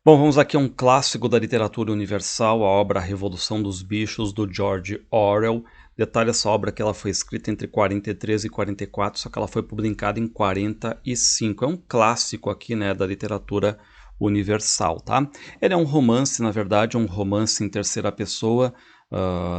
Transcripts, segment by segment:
Bom, vamos aqui a um clássico da literatura universal, a obra A Revolução dos Bichos, do George Orwell. Detalhe, essa obra que ela foi escrita entre 43 e 44, só que ela foi publicada em 45. É um clássico aqui, né, da literatura universal, tá? Ele é um romance, na verdade, um romance em terceira pessoa,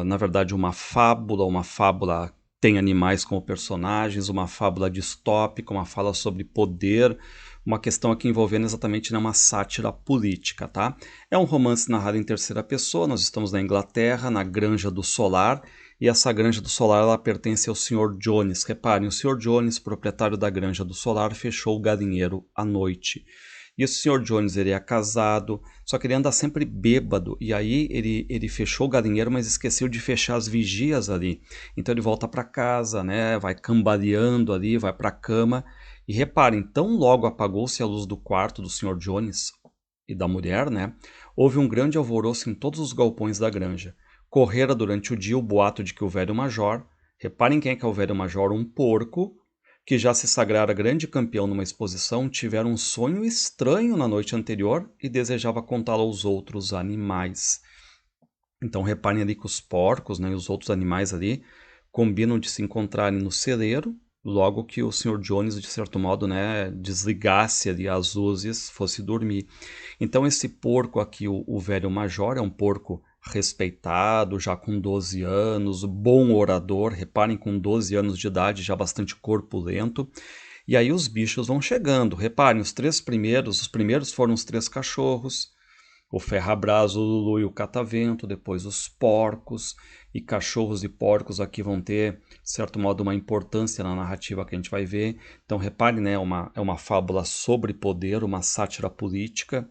na verdade uma fábula tem animais como personagens, uma fábula distópica, uma fala sobre poder, uma questão aqui envolvendo exatamente, né, uma sátira política, tá? É um romance narrado em terceira pessoa, nós estamos na Inglaterra, na Granja do Solar, e essa Granja do Solar ela pertence ao Sr. Jones. Reparem, o Sr. Jones, proprietário da Granja do Solar, fechou o galinheiro à noite. E o Sr. Jones, ele é casado, só que ele anda sempre bêbado, e aí ele fechou o galinheiro, mas esqueceu de fechar as vigias ali. Então ele volta para casa, né, vai cambaleando ali, vai para a cama, e reparem, tão logo apagou-se a luz do quarto do Sr. Jones e da mulher, né, houve um grande alvoroço em todos os galpões da granja. Correra durante o dia o boato de que o velho major, reparem quem é que é o velho major, um porco, que já se sagrara grande campeão numa exposição, tivera um sonho estranho na noite anterior e desejava contá-lo aos outros animais. Então reparem ali que os porcos, né, e os outros animais ali combinam de se encontrarem no celeiro, logo que o Sr. Jones, de certo modo, né, desligasse ali as luzes, fosse dormir. Então esse porco aqui, o velho major, é um porco respeitado, já com 12 anos, bom orador, reparem, com 12 anos de idade, já bastante corpulento. E aí os bichos vão chegando, reparem, os primeiros foram os três cachorros, o Ferrabras, o Lulu e o Catavento, depois os porcos, e cachorros e porcos aqui vão ter, de certo modo, uma importância na narrativa que a gente vai ver. Então repare, né, é uma fábula sobre poder, uma sátira política.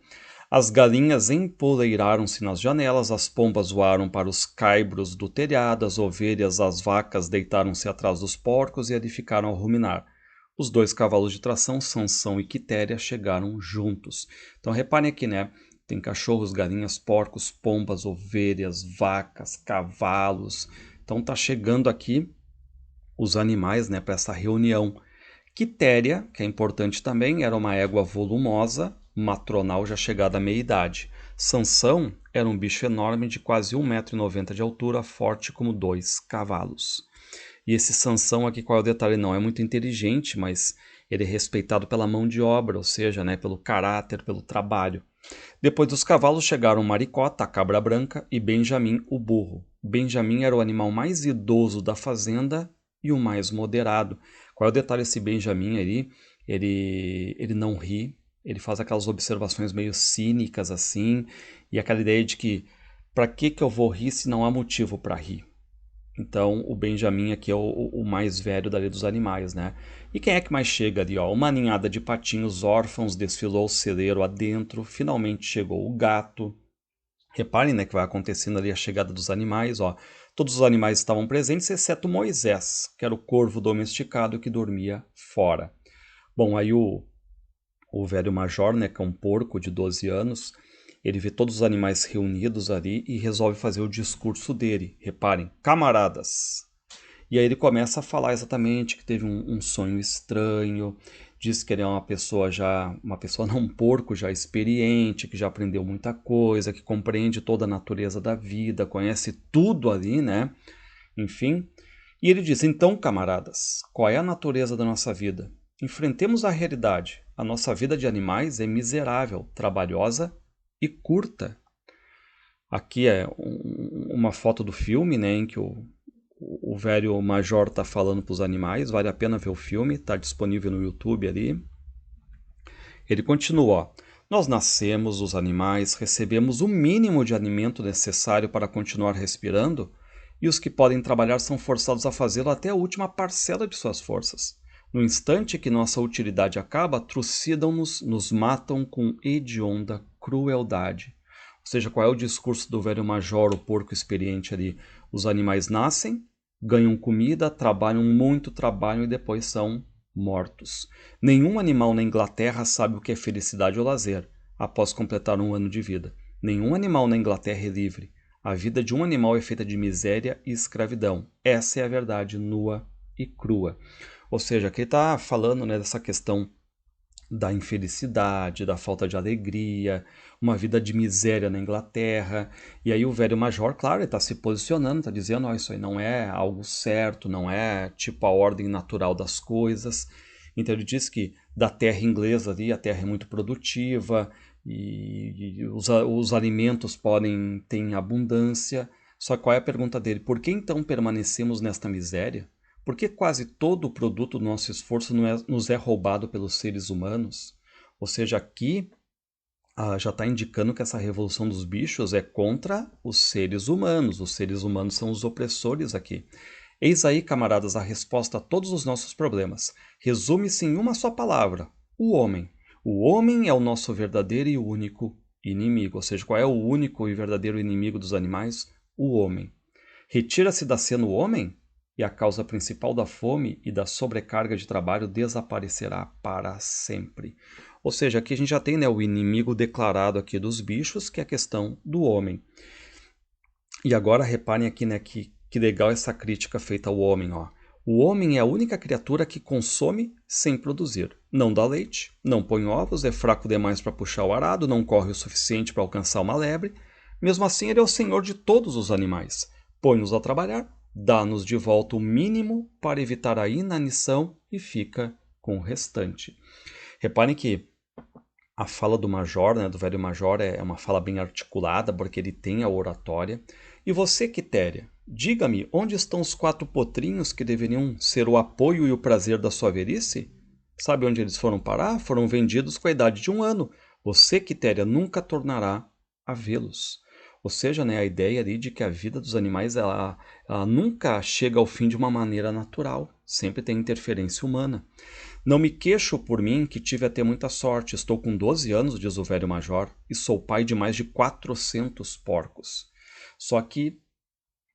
As galinhas empoleiraram-se nas janelas, as pombas voaram para os caibros do telhado, as ovelhas, as vacas deitaram-se atrás dos porcos e ali ficaram a ruminar. Os dois cavalos de tração, Sansão e Quitéria, chegaram juntos. Então reparem aqui, né? Tem cachorros, galinhas, porcos, pombas, ovelhas, vacas, cavalos. Então tá chegando aqui os animais, né, para essa reunião. Quitéria, que é importante também, era uma égua volumosa, matronal já chegada à meia-idade. Sansão era um bicho enorme de quase 1,90 m de altura, forte como 2 cavalos. E esse Sansão aqui, qual é o detalhe? Não é muito inteligente, mas ele é respeitado pela mão de obra, ou seja, né, pelo caráter, pelo trabalho. Depois dos cavalos chegaram Maricota, a cabra branca, e Benjamim, o burro. Benjamim era o animal mais idoso da fazenda e o mais moderado. Qual é o detalhe desse Benjamim ali? Ele não ri, ele faz aquelas observações meio cínicas assim, e aquela ideia de que para que eu vou rir se não há motivo para rir? Então, o Benjamin aqui é o mais velho dali dos animais, né? E quem é que mais chega ali, ó? Uma ninhada de patinhos órfãos desfilou o celeiro adentro. Finalmente chegou o gato. Reparem, né, que vai acontecendo ali a chegada dos animais, ó. Todos os animais estavam presentes, exceto Moisés, que era o corvo domesticado que dormia fora. Bom, aí o velho major, né, que é um porco de 12 anos, ele vê todos os animais reunidos ali e resolve fazer o discurso dele. Reparem, camaradas. E aí ele começa a falar exatamente que teve um sonho estranho, diz que ele é uma pessoa não, um porco já experiente, que já aprendeu muita coisa, que compreende toda a natureza da vida, conhece tudo ali, né? Enfim. E ele diz: então, camaradas, qual é a natureza da nossa vida? Enfrentemos a realidade. A nossa vida de animais é miserável, trabalhosa e curta. Aqui é uma foto do filme, né, em que o velho major está falando para os animais. Vale a pena ver o filme, está disponível no YouTube ali. Ele continua: ó, nós nascemos, os animais, recebemos o mínimo de alimento necessário para continuar respirando, e os que podem trabalhar são forçados a fazê-lo até a última parcela de suas forças. No instante que nossa utilidade acaba, trucidam-nos, nos matam com hedionda crueldade. Ou seja, qual é o discurso do velho major, o porco experiente ali? Os animais nascem, ganham comida, trabalham muito, trabalham e depois são mortos. Nenhum animal na Inglaterra sabe o que é felicidade ou lazer após completar um ano de vida. Nenhum animal na Inglaterra é livre. A vida de um animal é feita de miséria e escravidão. Essa é a verdade nua e crua. Ou seja, aqui está falando, né, dessa questão da infelicidade, da falta de alegria, uma vida de miséria na Inglaterra. E aí o velho major, claro, ele está se posicionando, está dizendo, oh, isso aí não é algo certo, não é tipo a ordem natural das coisas. Então ele diz que da terra inglesa ali, a terra é muito produtiva e os alimentos podem ter em abundância. Só que qual é a pergunta dele? Por que então permanecemos nesta miséria? Por que quase todo o produto do nosso esforço nos é roubado pelos seres humanos? Ou seja, aqui já está indicando que essa revolução dos bichos é contra os seres humanos. Os seres humanos são os opressores aqui. Eis aí, camaradas, a resposta a todos os nossos problemas. Resume-se em uma só palavra: o homem. O homem é o nosso verdadeiro e único inimigo. Ou seja, qual é o único e verdadeiro inimigo dos animais? O homem. Retira-se da cena o homem, e a causa principal da fome e da sobrecarga de trabalho desaparecerá para sempre. Ou seja, aqui a gente já tem, né, o inimigo declarado aqui dos bichos, que é a questão do homem. E agora reparem aqui, né, que legal essa crítica feita ao homem, ó. O homem é a única criatura que consome sem produzir. Não dá leite, não põe ovos, é fraco demais para puxar o arado, não corre o suficiente para alcançar uma lebre. Mesmo assim, ele é o senhor de todos os animais. Põe-nos a trabalhar, dá-nos de volta o mínimo para evitar a inanição e fica com o restante. Reparem que a fala do major, né, do velho major, é uma fala bem articulada, porque ele tem a oratória. E você, Quitéria, diga-me, onde estão os 4 potrinhos que deveriam ser o apoio e o prazer da sua velhice? Sabe onde eles foram parar? Foram vendidos com a idade de 1 ano. Você, Quitéria, nunca tornará a vê-los. Ou seja, né, a ideia ali de que a vida dos animais ela nunca chega ao fim de uma maneira natural. Sempre tem interferência humana. Não me queixo por mim, que tive até muita sorte. Estou com 12 anos, diz o velho major, e sou pai de mais de 400 porcos. Só que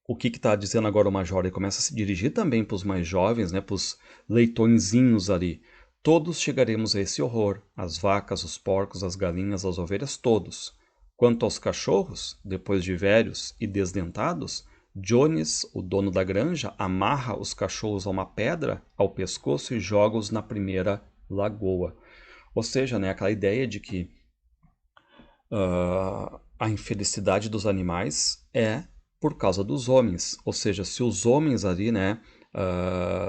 o que está dizendo agora o major? Ele começa a se dirigir também para os mais jovens, né, para os leitõezinhos ali. Todos chegaremos a esse horror, as vacas, os porcos, as galinhas, as ovelhas, todos. Quanto aos cachorros, depois de velhos e desdentados, Jones, o dono da granja, amarra os cachorros a uma pedra ao pescoço e joga-os na primeira lagoa. Ou seja, né, aquela ideia de que a infelicidade dos animais é por causa dos homens. Ou seja, se os homens ali, né,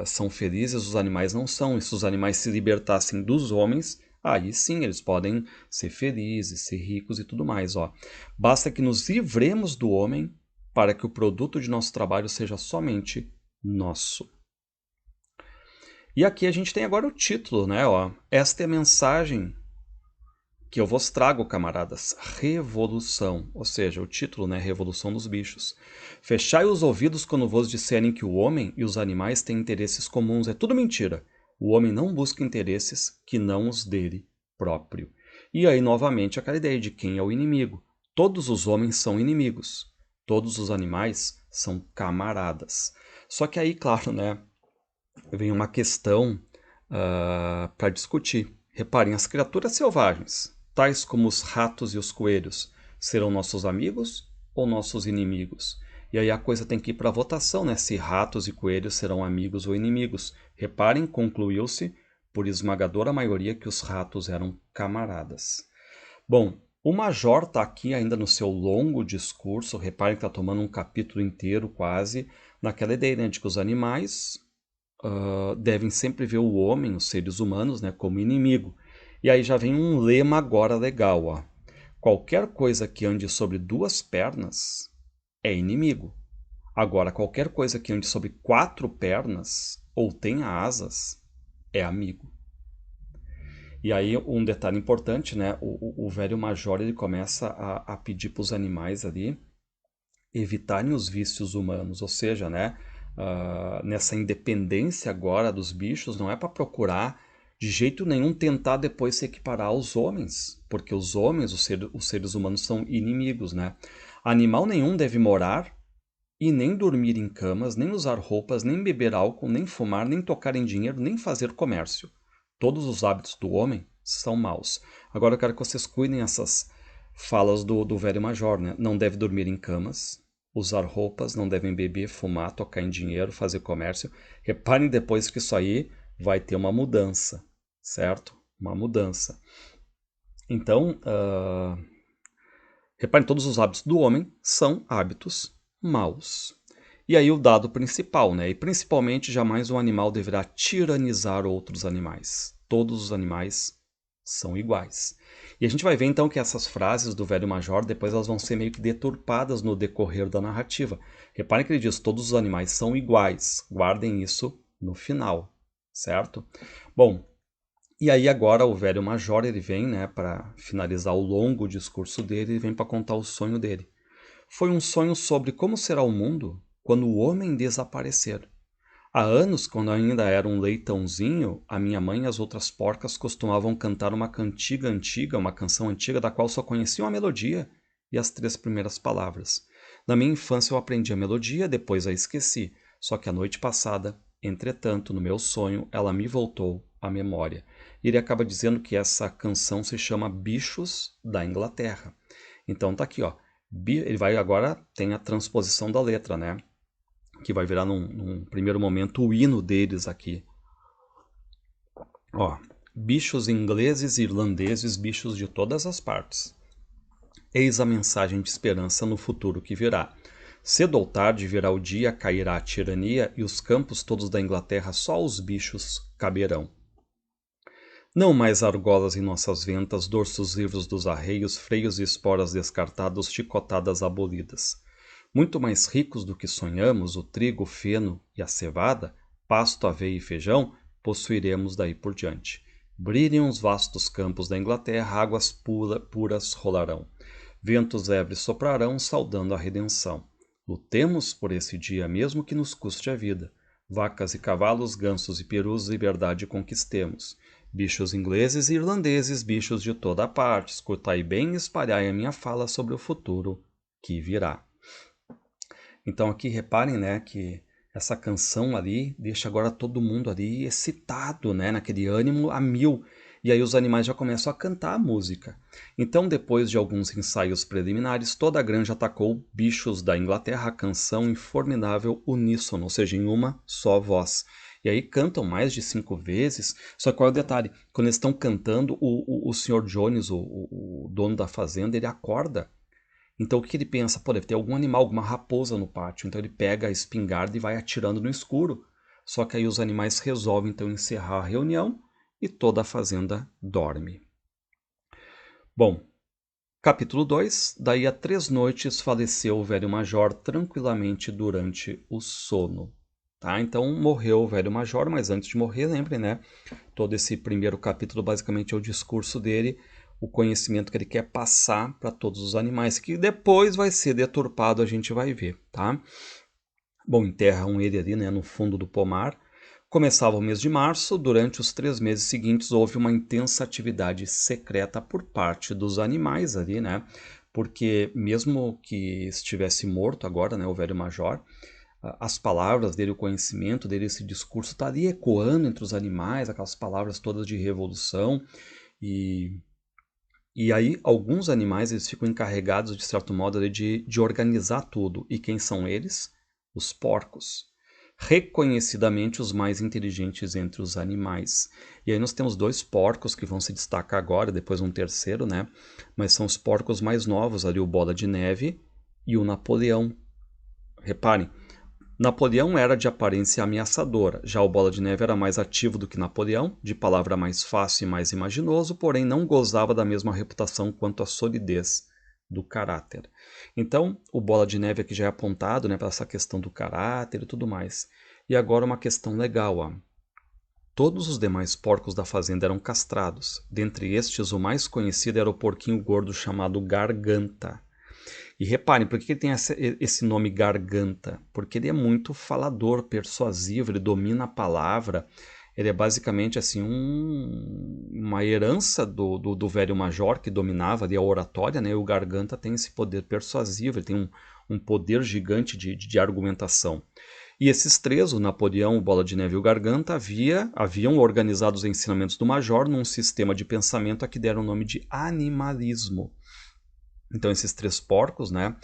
são felizes, os animais não são. E se os animais se libertassem dos homens, aí sim eles podem ser felizes, ser ricos e tudo mais. Ó. Basta que nos livremos do homem para que o produto de nosso trabalho seja somente nosso. E aqui a gente tem agora o título, né? Ó. Esta é a mensagem que eu vos trago, camaradas, revolução, ou seja, o título, né, Revolução dos Bichos. Fechai os ouvidos quando vos disserem que o homem e os animais têm interesses comuns. É tudo mentira. O homem não busca interesses que não os dele próprio. E aí, novamente, aquela ideia de quem é o inimigo. Todos os homens são inimigos. Todos os animais são camaradas. Só que aí, claro, né, vem uma questão para discutir. Reparem, as criaturas selvagens, tais como os ratos e os coelhos, serão nossos amigos ou nossos inimigos? E aí a coisa tem que ir para votação, né? Se ratos e coelhos serão amigos ou inimigos. Reparem, concluiu-se por esmagadora maioria que os ratos eram camaradas. Bom, o major está aqui ainda no seu longo discurso, reparem que está tomando um capítulo inteiro quase, naquela ideia, né, de que os animais devem sempre ver o homem, os seres humanos, né, como inimigo. E aí já vem um lema agora legal, ó. Qualquer coisa que ande sobre 2 pernas é inimigo. Agora, qualquer coisa que ande sobre 4 pernas ou tenha asas é amigo. E aí um detalhe importante, né? O velho major ele começa a pedir para os animais ali evitarem os vícios humanos, ou seja, né? Nessa independência agora dos bichos, não é para procurar de jeito nenhum tentar depois se equiparar aos homens, porque os homens, os seres humanos são inimigos, né? Animal nenhum deve morar e nem dormir em camas, nem usar roupas, nem beber álcool, nem fumar, nem tocar em dinheiro, nem fazer comércio. Todos os hábitos do homem são maus. Agora eu quero que vocês cuidem essas falas do velho major, né? Não deve dormir em camas, usar roupas, não devem beber, fumar, tocar em dinheiro, fazer comércio. Reparem depois que isso aí vai ter uma mudança, certo? uma mudança. Então, reparem, todos os hábitos do homem são hábitos maus. E aí o dado principal, né? E principalmente, jamais um animal deverá tiranizar outros animais. Todos os animais são iguais. E a gente vai ver então que essas frases do velho major, depois elas vão ser meio que deturpadas no decorrer da narrativa. Reparem que ele diz, todos os animais são iguais. Guardem isso no final, certo? Bom, e aí agora o velho major, ele vem, né, para finalizar o longo discurso dele, ele vem para contar o sonho dele. Foi um sonho sobre como será o mundo quando o homem desaparecer. Há anos, quando ainda era um leitãozinho, a minha mãe e as outras porcas costumavam cantar uma cantiga antiga, uma canção antiga da qual só conheciam a melodia e as 3 primeiras palavras. Na minha infância eu aprendi a melodia, depois a esqueci, só que a noite passada, entretanto, no meu sonho, ela me voltou à memória. E ele acaba dizendo que essa canção se chama Bichos da Inglaterra. Então tá aqui, ó. Ele vai agora, tem a transposição da letra, né? Que vai virar num primeiro momento o hino deles aqui. Ó, bichos ingleses e irlandeses, bichos de todas as partes. Eis a mensagem de esperança no futuro que virá. Cedo ou tarde virá o dia, cairá a tirania e os campos todos da Inglaterra só aos bichos caberão. Não mais argolas em nossas ventas, dorsos livres dos arreios, freios e esporas descartados, chicotadas abolidas. Muito mais ricos do que sonhamos, o trigo, o feno e a cevada, pasto, aveia e feijão, possuiremos daí por diante. Brilhem os vastos campos da Inglaterra, águas puras rolarão. Ventos ébreos soprarão, saudando a redenção. Lutemos por esse dia, mesmo que nos custe a vida. Vacas e cavalos, gansos e perus, liberdade conquistemos. Bichos ingleses e irlandeses, bichos de toda a parte, escutai bem e espalhai a minha fala sobre o futuro que virá. Então aqui reparem, né, que essa canção ali deixa agora todo mundo ali excitado, né, naquele ânimo a mil. E aí os animais já começam a cantar a música. Então, depois de alguns ensaios preliminares, toda a granja atacou Bichos da Inglaterra, a canção em formidável uníssono, ou seja, em uma só voz. E aí cantam mais de 5 vezes. Só que qual é o detalhe? Quando eles estão cantando, o Sr. Jones, o dono da fazenda, ele acorda. Então o que ele pensa? Pô, deve ter algum animal, alguma raposa no pátio. Então ele pega a espingarda e vai atirando no escuro. Só que aí os animais resolvem então encerrar a reunião e toda a fazenda dorme. Bom, capítulo 2. Daí a 3 noites faleceu o velho major tranquilamente durante o sono. Tá? Então morreu o velho major, mas antes de morrer, lembrem, né? Todo esse primeiro capítulo basicamente é o discurso dele, o conhecimento que ele quer passar para todos os animais, que depois vai ser deturpado, a gente vai ver, tá? Bom, enterram ele ali, né, no fundo do pomar. Começava o mês de março, durante os 3 meses seguintes houve uma intensa atividade secreta por parte dos animais ali, né? Porque mesmo que estivesse morto agora, né, o velho major, as palavras dele, o conhecimento dele, esse discurso está ali ecoando entre os animais, aquelas palavras todas de revolução. E aí alguns animais eles ficam encarregados, de certo modo, ali, de organizar tudo. E quem são eles? Os porcos. Reconhecidamente os mais inteligentes entre os animais. E aí nós temos 2 porcos que vão se destacar agora, depois um terceiro, né? Mas são os porcos mais novos ali, o Bola de Neve e o Napoleão. Reparem, Napoleão era de aparência ameaçadora, já o Bola de Neve era mais ativo do que Napoleão, de palavra mais fácil e mais imaginoso, porém não gozava da mesma reputação quanto a solidez do caráter. Então, o Bola de Neve aqui já é apontado, né, para essa questão do caráter e tudo mais. E agora uma questão legal, ó. Todos os demais porcos da fazenda eram castrados. Dentre estes, o mais conhecido era o porquinho gordo chamado Garganta. E reparem, por que ele tem esse nome Garganta? Porque ele é muito falador, persuasivo, ele domina a palavra. Ele é basicamente assim uma herança do velho major que dominava ali a oratória, né? E o Garganta tem esse poder persuasivo, ele tem um poder gigante de argumentação. E esses 3, o Napoleão, o Bola de Neve e o Garganta, haviam organizado os ensinamentos do major num sistema de pensamento a que deram o nome de animalismo. Então esses 3 porcos, né,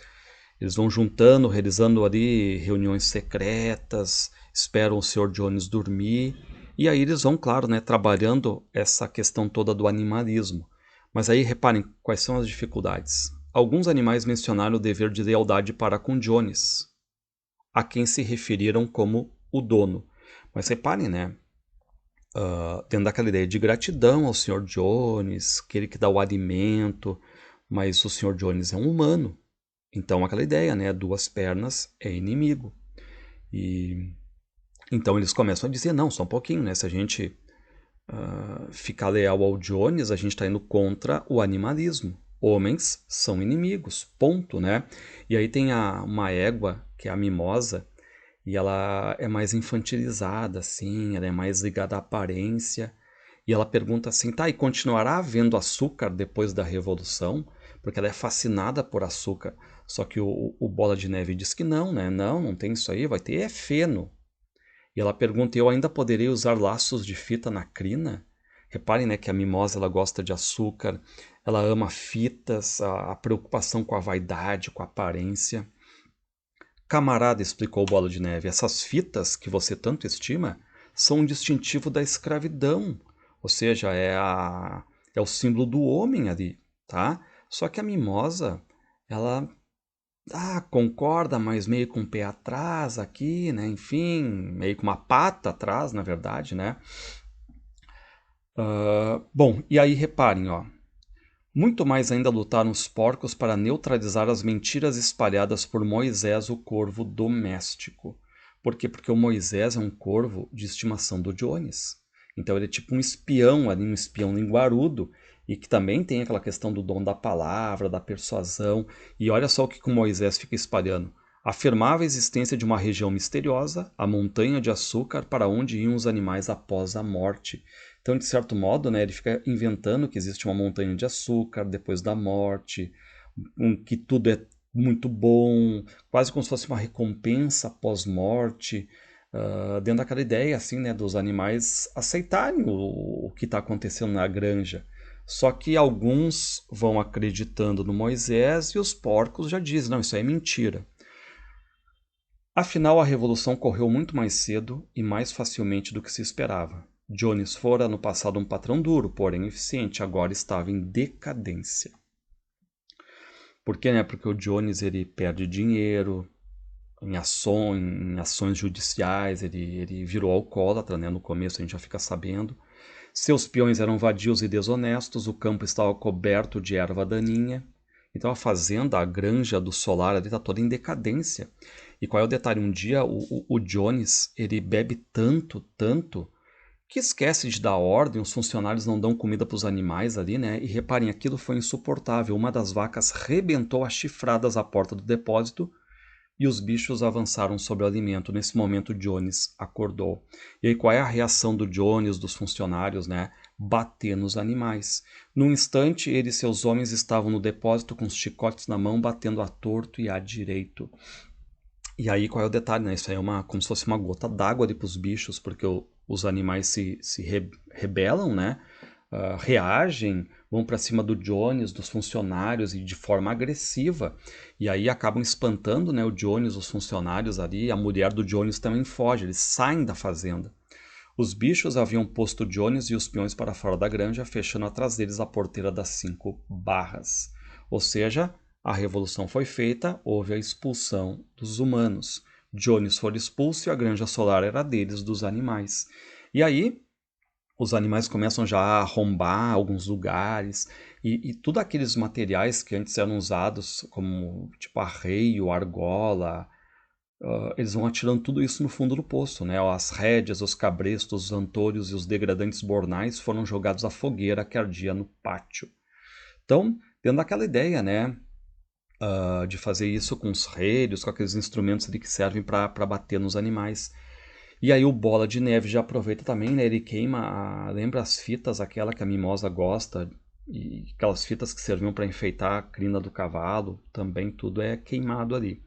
eles vão juntando, realizando ali reuniões secretas, esperam o Sr. Jones dormir E aí eles vão, claro, né, trabalhando essa questão toda do animalismo. Mas aí reparem quais são as dificuldades. Alguns animais mencionaram o dever de lealdade para com Jones, a quem se referiram como o dono. Mas reparem, né? Tendo aquela ideia de gratidão ao Sr. Jones, aquele que dá o alimento, mas o Sr. Jones é um humano. Então aquela ideia, né? Duas pernas é inimigo. E então eles começam a dizer, não, só um pouquinho, né? Se a gente ficar leal ao Jones, a gente está indo contra o animalismo. Homens são inimigos, ponto, né? E aí tem uma égua, que é a mimosa, e ela é mais infantilizada, assim, ela é mais ligada à aparência. E ela pergunta assim, tá, e continuará havendo açúcar depois da Revolução? Porque ela é fascinada por açúcar. Só que o Bola de Neve diz que não, né? Não, não tem isso aí, vai ter feno. E ela pergunta, eu ainda poderei usar laços de fita na crina? Reparem, né, que a mimosa ela gosta de açúcar, ela ama fitas, a preocupação com a vaidade, com a aparência. Camarada, explicou o Bola de Neve, essas fitas que você tanto estima são um distintivo da escravidão. Ou seja, é o símbolo do homem ali, tá? Só que a mimosa, ela concorda, mas meio com o pé atrás aqui, né? Enfim, meio com uma pata atrás, na verdade, né? Bom, e aí reparem, ó. Muito mais ainda lutaram os porcos para neutralizar as mentiras espalhadas por Moisés, o corvo doméstico. Por quê? Porque o Moisés é um corvo de estimação do Jones. Então ele é tipo um espião ali, um espião linguarudo, e que também tem aquela questão do dom da palavra, da persuasão. E olha só o que o Moisés fica espalhando. Afirmava a existência de uma região misteriosa, a montanha de açúcar, para onde iam os animais após a morte. Então, de certo modo, né, ele fica inventando que existe uma montanha de açúcar depois da morte, que tudo é muito bom, quase como se fosse uma recompensa pós-morte, dentro daquela ideia assim, né, dos animais aceitarem o que está acontecendo na granja. Só que alguns vão acreditando no Moisés e os porcos já dizem, não, isso aí é mentira. Afinal, a revolução correu muito mais cedo e mais facilmente do que se esperava. Jones fora no passado um patrão duro, porém eficiente, agora estava em decadência. Por quê, né? Porque o Jones ele perde dinheiro em ações judiciais, ele virou alcoólatra, né? No começo a gente já fica sabendo. Seus peões eram vadios e desonestos, o campo estava coberto de erva daninha. Então a fazenda, a granja do solar ali está toda em decadência. E qual é o detalhe? Um dia o Jones ele bebe tanto, que esquece de dar ordem, os funcionários não dão comida para os animais ali, né? E reparem, aquilo foi insuportável. Uma das vacas rebentou as chifradas à porta do depósito e os bichos avançaram sobre o alimento. Nesse momento, Jones acordou. E aí, qual é a reação do Jones, dos funcionários, né? Bater nos animais. Num instante, ele e seus homens estavam no depósito com os chicotes na mão, batendo a torto e a direito. E aí, qual é o detalhe, né? Isso aí é como se fosse uma gota d'água ali para os bichos, porque os animais se rebelam, né? Reagem, vão para cima do Jones, dos funcionários, e de forma agressiva. E aí acabam espantando, né, o Jones, os funcionários ali. A mulher do Jones também foge, eles saem da fazenda. Os bichos haviam posto Jones e os peões para fora da granja, fechando atrás deles a porteira das 5 barras. Ou seja, a revolução foi feita, houve a expulsão dos humanos. Jones foi expulso e a granja solar era deles, dos animais. E aí, os animais começam já a arrombar alguns lugares e tudo aqueles materiais que antes eram usados como tipo arreio, argola, eles vão atirando tudo isso no fundo do poço, né? As rédeas, os cabrestos, os antolhos e os degradantes bornais foram jogados à fogueira que ardia no pátio. Então, dentro daquela ideia, né, de fazer isso com os relhos, com aqueles instrumentos ali que servem para bater nos animais. E aí o Bola de Neve já aproveita também, né? Ele queima, lembra as fitas, aquela que a mimosa gosta, e aquelas fitas que serviam para enfeitar a crina do cavalo, também tudo é queimado ali.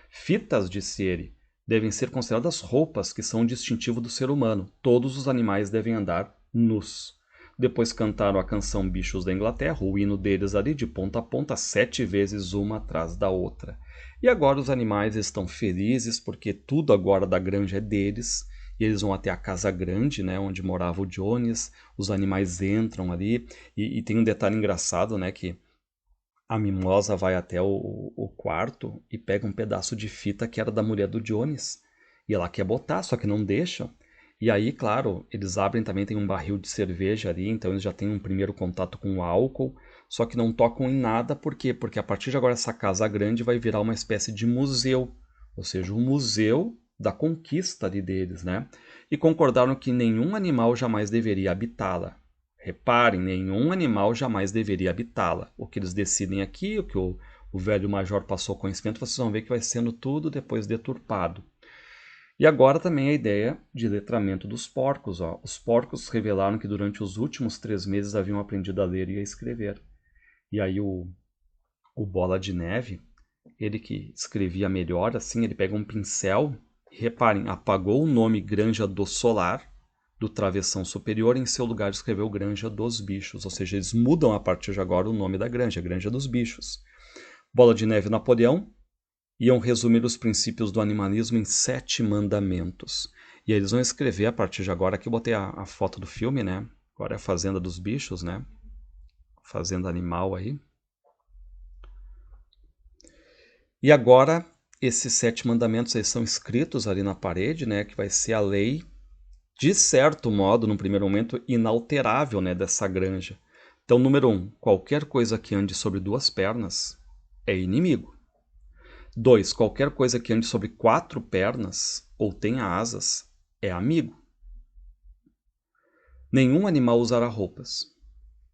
Fitas, disse ele, devem ser consideradas roupas que são o distintivo do ser humano. Todos os animais devem andar nus. Depois cantaram a canção Bichos da Inglaterra, o hino deles ali de ponta a ponta, 7 vezes uma atrás da outra. E agora os animais estão felizes porque tudo agora da granja é deles e eles vão até a casa grande, né, onde morava o Jones, os animais entram ali, e tem um detalhe engraçado, né, que a Mimosa vai até o quarto e pega um pedaço de fita que era da mulher do Jones. E ela quer botar, só que não deixam. E aí, claro, eles abrem também, tem um barril de cerveja ali, então eles já têm um primeiro contato com o álcool, só que não tocam em nada, por quê? Porque a partir de agora essa casa grande vai virar uma espécie de museu, ou seja, um museu da conquista ali deles, né? E concordaram que nenhum animal jamais deveria habitá-la. Reparem, nenhum animal jamais deveria habitá-la. O que eles decidem aqui, o que o velho major passou conhecimento, vocês vão ver que vai sendo tudo depois deturpado. E agora também a ideia de letramento dos porcos. Ó. Os porcos revelaram que durante os últimos 3 meses haviam aprendido a ler e a escrever. E aí o Bola de Neve, ele que escrevia melhor, assim, ele pega um pincel, e reparem, apagou o nome Granja do Solar, do Travessão Superior, em seu lugar escreveu Granja dos Bichos, ou seja, eles mudam a partir de agora o nome da granja, Granja dos Bichos. Bola de Neve e Napoleão iam resumir os princípios do animalismo em 7 mandamentos. E aí eles vão escrever a partir de agora, aqui eu botei a foto do filme, né? Agora é a Fazenda dos Bichos, né? Fazenda Animal aí. E agora, esses 7 mandamentos eles são escritos ali na parede, né? Que vai ser a lei, de certo modo, num primeiro momento, inalterável, né, dessa granja. Então, número 1, qualquer coisa que ande sobre 2 pernas é inimigo. 2, qualquer coisa que ande sobre 4 pernas ou tenha asas é amigo. Nenhum animal usará roupas.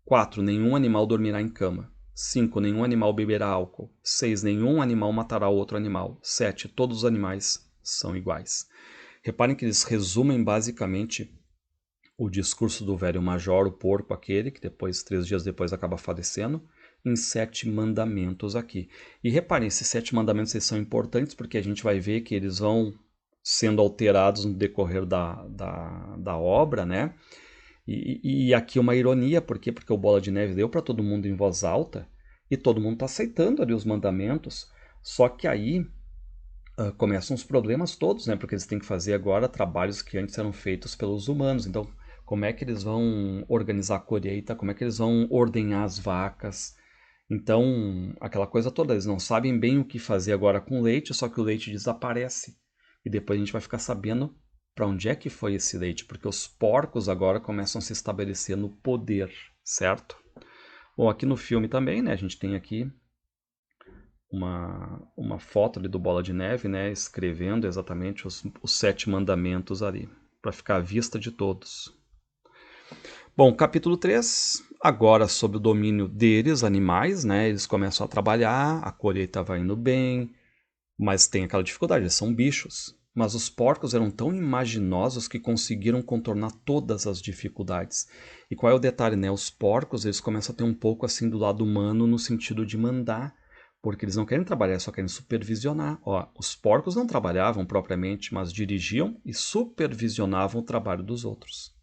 4, nenhum animal dormirá em cama. 5, nenhum animal beberá álcool. 6, nenhum animal matará outro animal. 7, todos os animais são iguais. Reparem que eles resumem basicamente o discurso do velho major, o porco aquele, que depois, 3 dias depois, acaba falecendo, em 7 mandamentos aqui. E reparem, esses 7 mandamentos eles são importantes porque a gente vai ver que eles vão sendo alterados no decorrer da obra, né? E aqui uma ironia, por quê? Porque o Bola de Neve deu para todo mundo em voz alta e todo mundo está aceitando ali os mandamentos, só que aí começam os problemas todos, né? Porque eles têm que fazer agora trabalhos que antes eram feitos pelos humanos. Então, como é que eles vão organizar a colheita? Como é que eles vão ordenhar as vacas? Então, aquela coisa toda, eles não sabem bem o que fazer agora com o leite, só que o leite desaparece. E depois a gente vai ficar sabendo para onde é que foi esse leite, porque os porcos agora começam a se estabelecer no poder, certo? Bom, aqui no filme também, né? A gente tem aqui uma foto ali do Bola de Neve, né, escrevendo exatamente os 7 mandamentos ali, para ficar à vista de todos. Bom, capítulo 3, agora sob o domínio deles, animais, né, eles começam a trabalhar, a colheita vai indo bem, mas tem aquela dificuldade, eles são bichos. Mas os porcos eram tão imaginosos que conseguiram contornar todas as dificuldades. E qual é o detalhe, né? Os porcos, eles começam a ter um pouco assim do lado humano no sentido de mandar, porque eles não querem trabalhar, só querem supervisionar. Ó, os porcos não trabalhavam propriamente, mas dirigiam e supervisionavam o trabalho dos outros.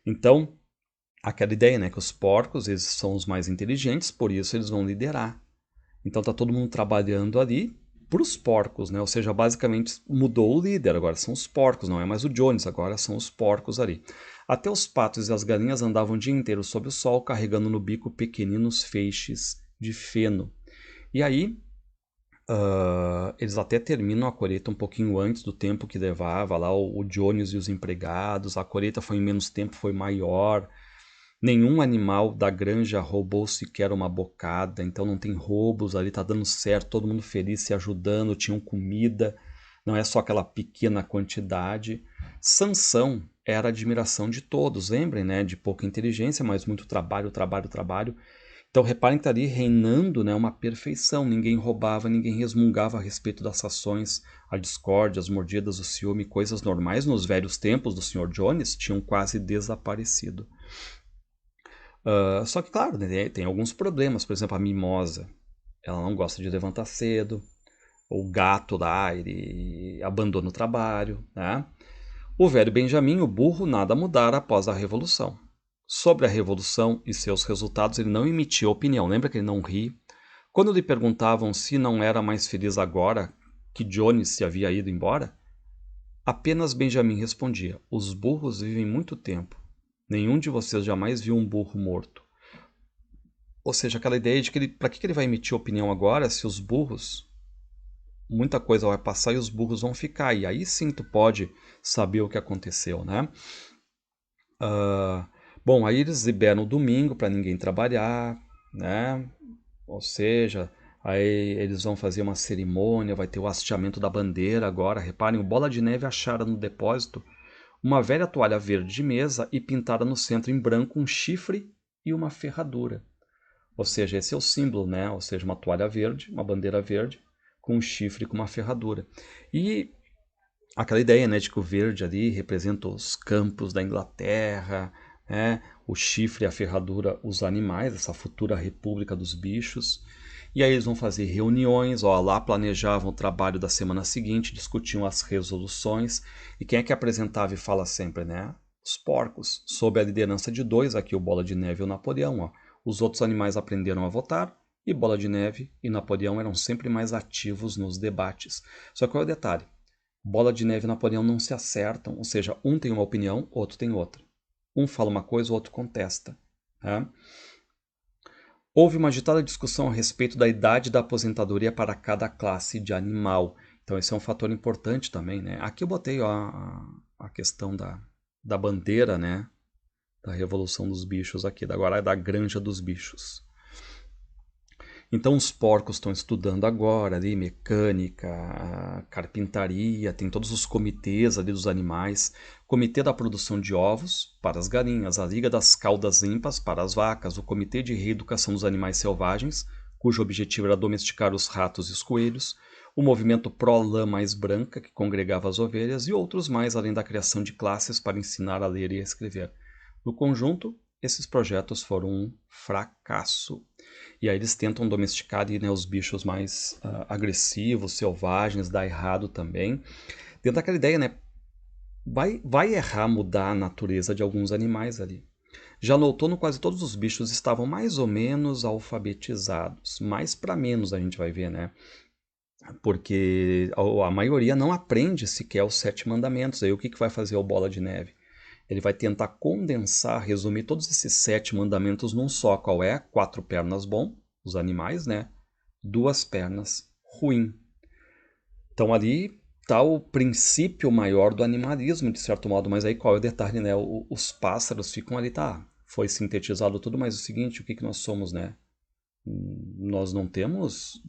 Então, aquela ideia, né, que os porcos, eles são os mais inteligentes, por isso eles vão liderar. Então tá todo mundo trabalhando ali para os porcos, né? Ou seja, basicamente mudou o líder, agora são os porcos, não é mais o Jones, agora são os porcos ali. Até os patos e as galinhas andavam o dia inteiro sob o sol, carregando no bico pequeninos feixes de feno. E aí, eles até terminam a colheita um pouquinho antes do tempo que levava lá o Jones e os empregados. A colheita foi em menos tempo, foi maior. Nenhum animal da granja roubou sequer uma bocada, então não tem roubos ali, tá dando certo, todo mundo feliz, se ajudando, tinham comida, não é só aquela pequena quantidade. Sansão era a admiração de todos, lembrem, né? De pouca inteligência, mas muito trabalho, trabalho, trabalho. Então reparem que está ali reinando, né, uma perfeição, ninguém roubava, ninguém resmungava a respeito das ações, a discórdia, as mordidas, o ciúme, coisas normais nos velhos tempos do Sr. Jones tinham quase desaparecido. Só que, claro, né, tem alguns problemas. Por exemplo, a mimosa, ela não gosta de levantar cedo. O gato lá, ele abandona o trabalho. Né? O velho Benjamin, o burro, nada mudara após a Revolução. Sobre a Revolução e seus resultados, ele não emitia opinião. Lembra que ele não ri? Quando lhe perguntavam se não era mais feliz agora que Jones se havia ido embora, Apenas Benjamin respondia: os burros vivem muito tempo. Nenhum de vocês jamais viu um burro morto. Ou seja, aquela ideia de que para que ele vai emitir opinião agora se os burros, muita coisa vai passar e os burros vão ficar. E aí sim tu pode saber o que aconteceu, né? Bom, aí eles liberam o domingo para ninguém trabalhar, né? Ou seja, aí eles vão fazer uma cerimônia, vai ter o hasteamento da bandeira agora. Reparem, o Bola de Neve achara no depósito uma velha toalha verde de mesa e pintada no centro em branco um chifre e uma ferradura. Ou seja, esse é o símbolo, né? Ou seja, uma toalha verde, uma bandeira verde, com um chifre e com uma ferradura. E aquela ideia, né, de que o verde ali representa os campos da Inglaterra, né? O chifre e a ferradura, os animais, essa futura república dos bichos. E aí eles vão fazer reuniões, ó, lá planejavam o trabalho da semana seguinte, discutiam as resoluções. E quem é que apresentava e fala sempre, né? Os porcos, sob a liderança de dois, aqui o Bola de Neve e o Napoleão, ó. Os outros animais aprenderam a votar e Bola de Neve e Napoleão eram sempre mais ativos nos debates. Só que qual é o detalhe? Bola de Neve e Napoleão não se acertam, ou seja, um tem uma opinião, outro tem outra. Um fala uma coisa, o outro contesta. Né? Houve uma agitada discussão a respeito da idade da aposentadoria para cada classe de animal. Então esse é um fator importante também, né? Aqui eu botei ó, a questão da bandeira, né? Da Revolução dos Bichos aqui, agora é da Granja dos Bichos. Então os porcos estão estudando agora ali mecânica, carpintaria, tem todos os comitês ali dos animais, comitê da produção de ovos para as galinhas, a liga das caudas limpas para as vacas, o comitê de reeducação dos animais selvagens, cujo objetivo era domesticar os ratos e os coelhos, o movimento pró-lã mais branca, que congregava as ovelhas, e outros mais, além da criação de classes para ensinar a ler e a escrever. No conjunto, esses projetos foram um fracasso. E aí eles tentam domesticar né, os bichos mais agressivos, selvagens, dá errado também. Dentro daquela ideia, né? Vai errar mudar a natureza de alguns animais ali. Já no outono, quase todos os bichos estavam mais ou menos alfabetizados. Mais para menos a gente vai ver, né? Porque a maioria não aprende sequer os 7 mandamentos. Aí o que vai fazer o Bola de Neve? Ele vai tentar condensar, resumir todos esses 7 mandamentos num só. Qual é? 4 pernas bom, os animais, né? 2 pernas ruim. Então ali está o princípio maior do animalismo, de certo modo. Mas aí qual é o detalhe, né? Os pássaros ficam ali, tá? Foi sintetizado tudo, mas é o seguinte, o que nós somos, né? Nós não temos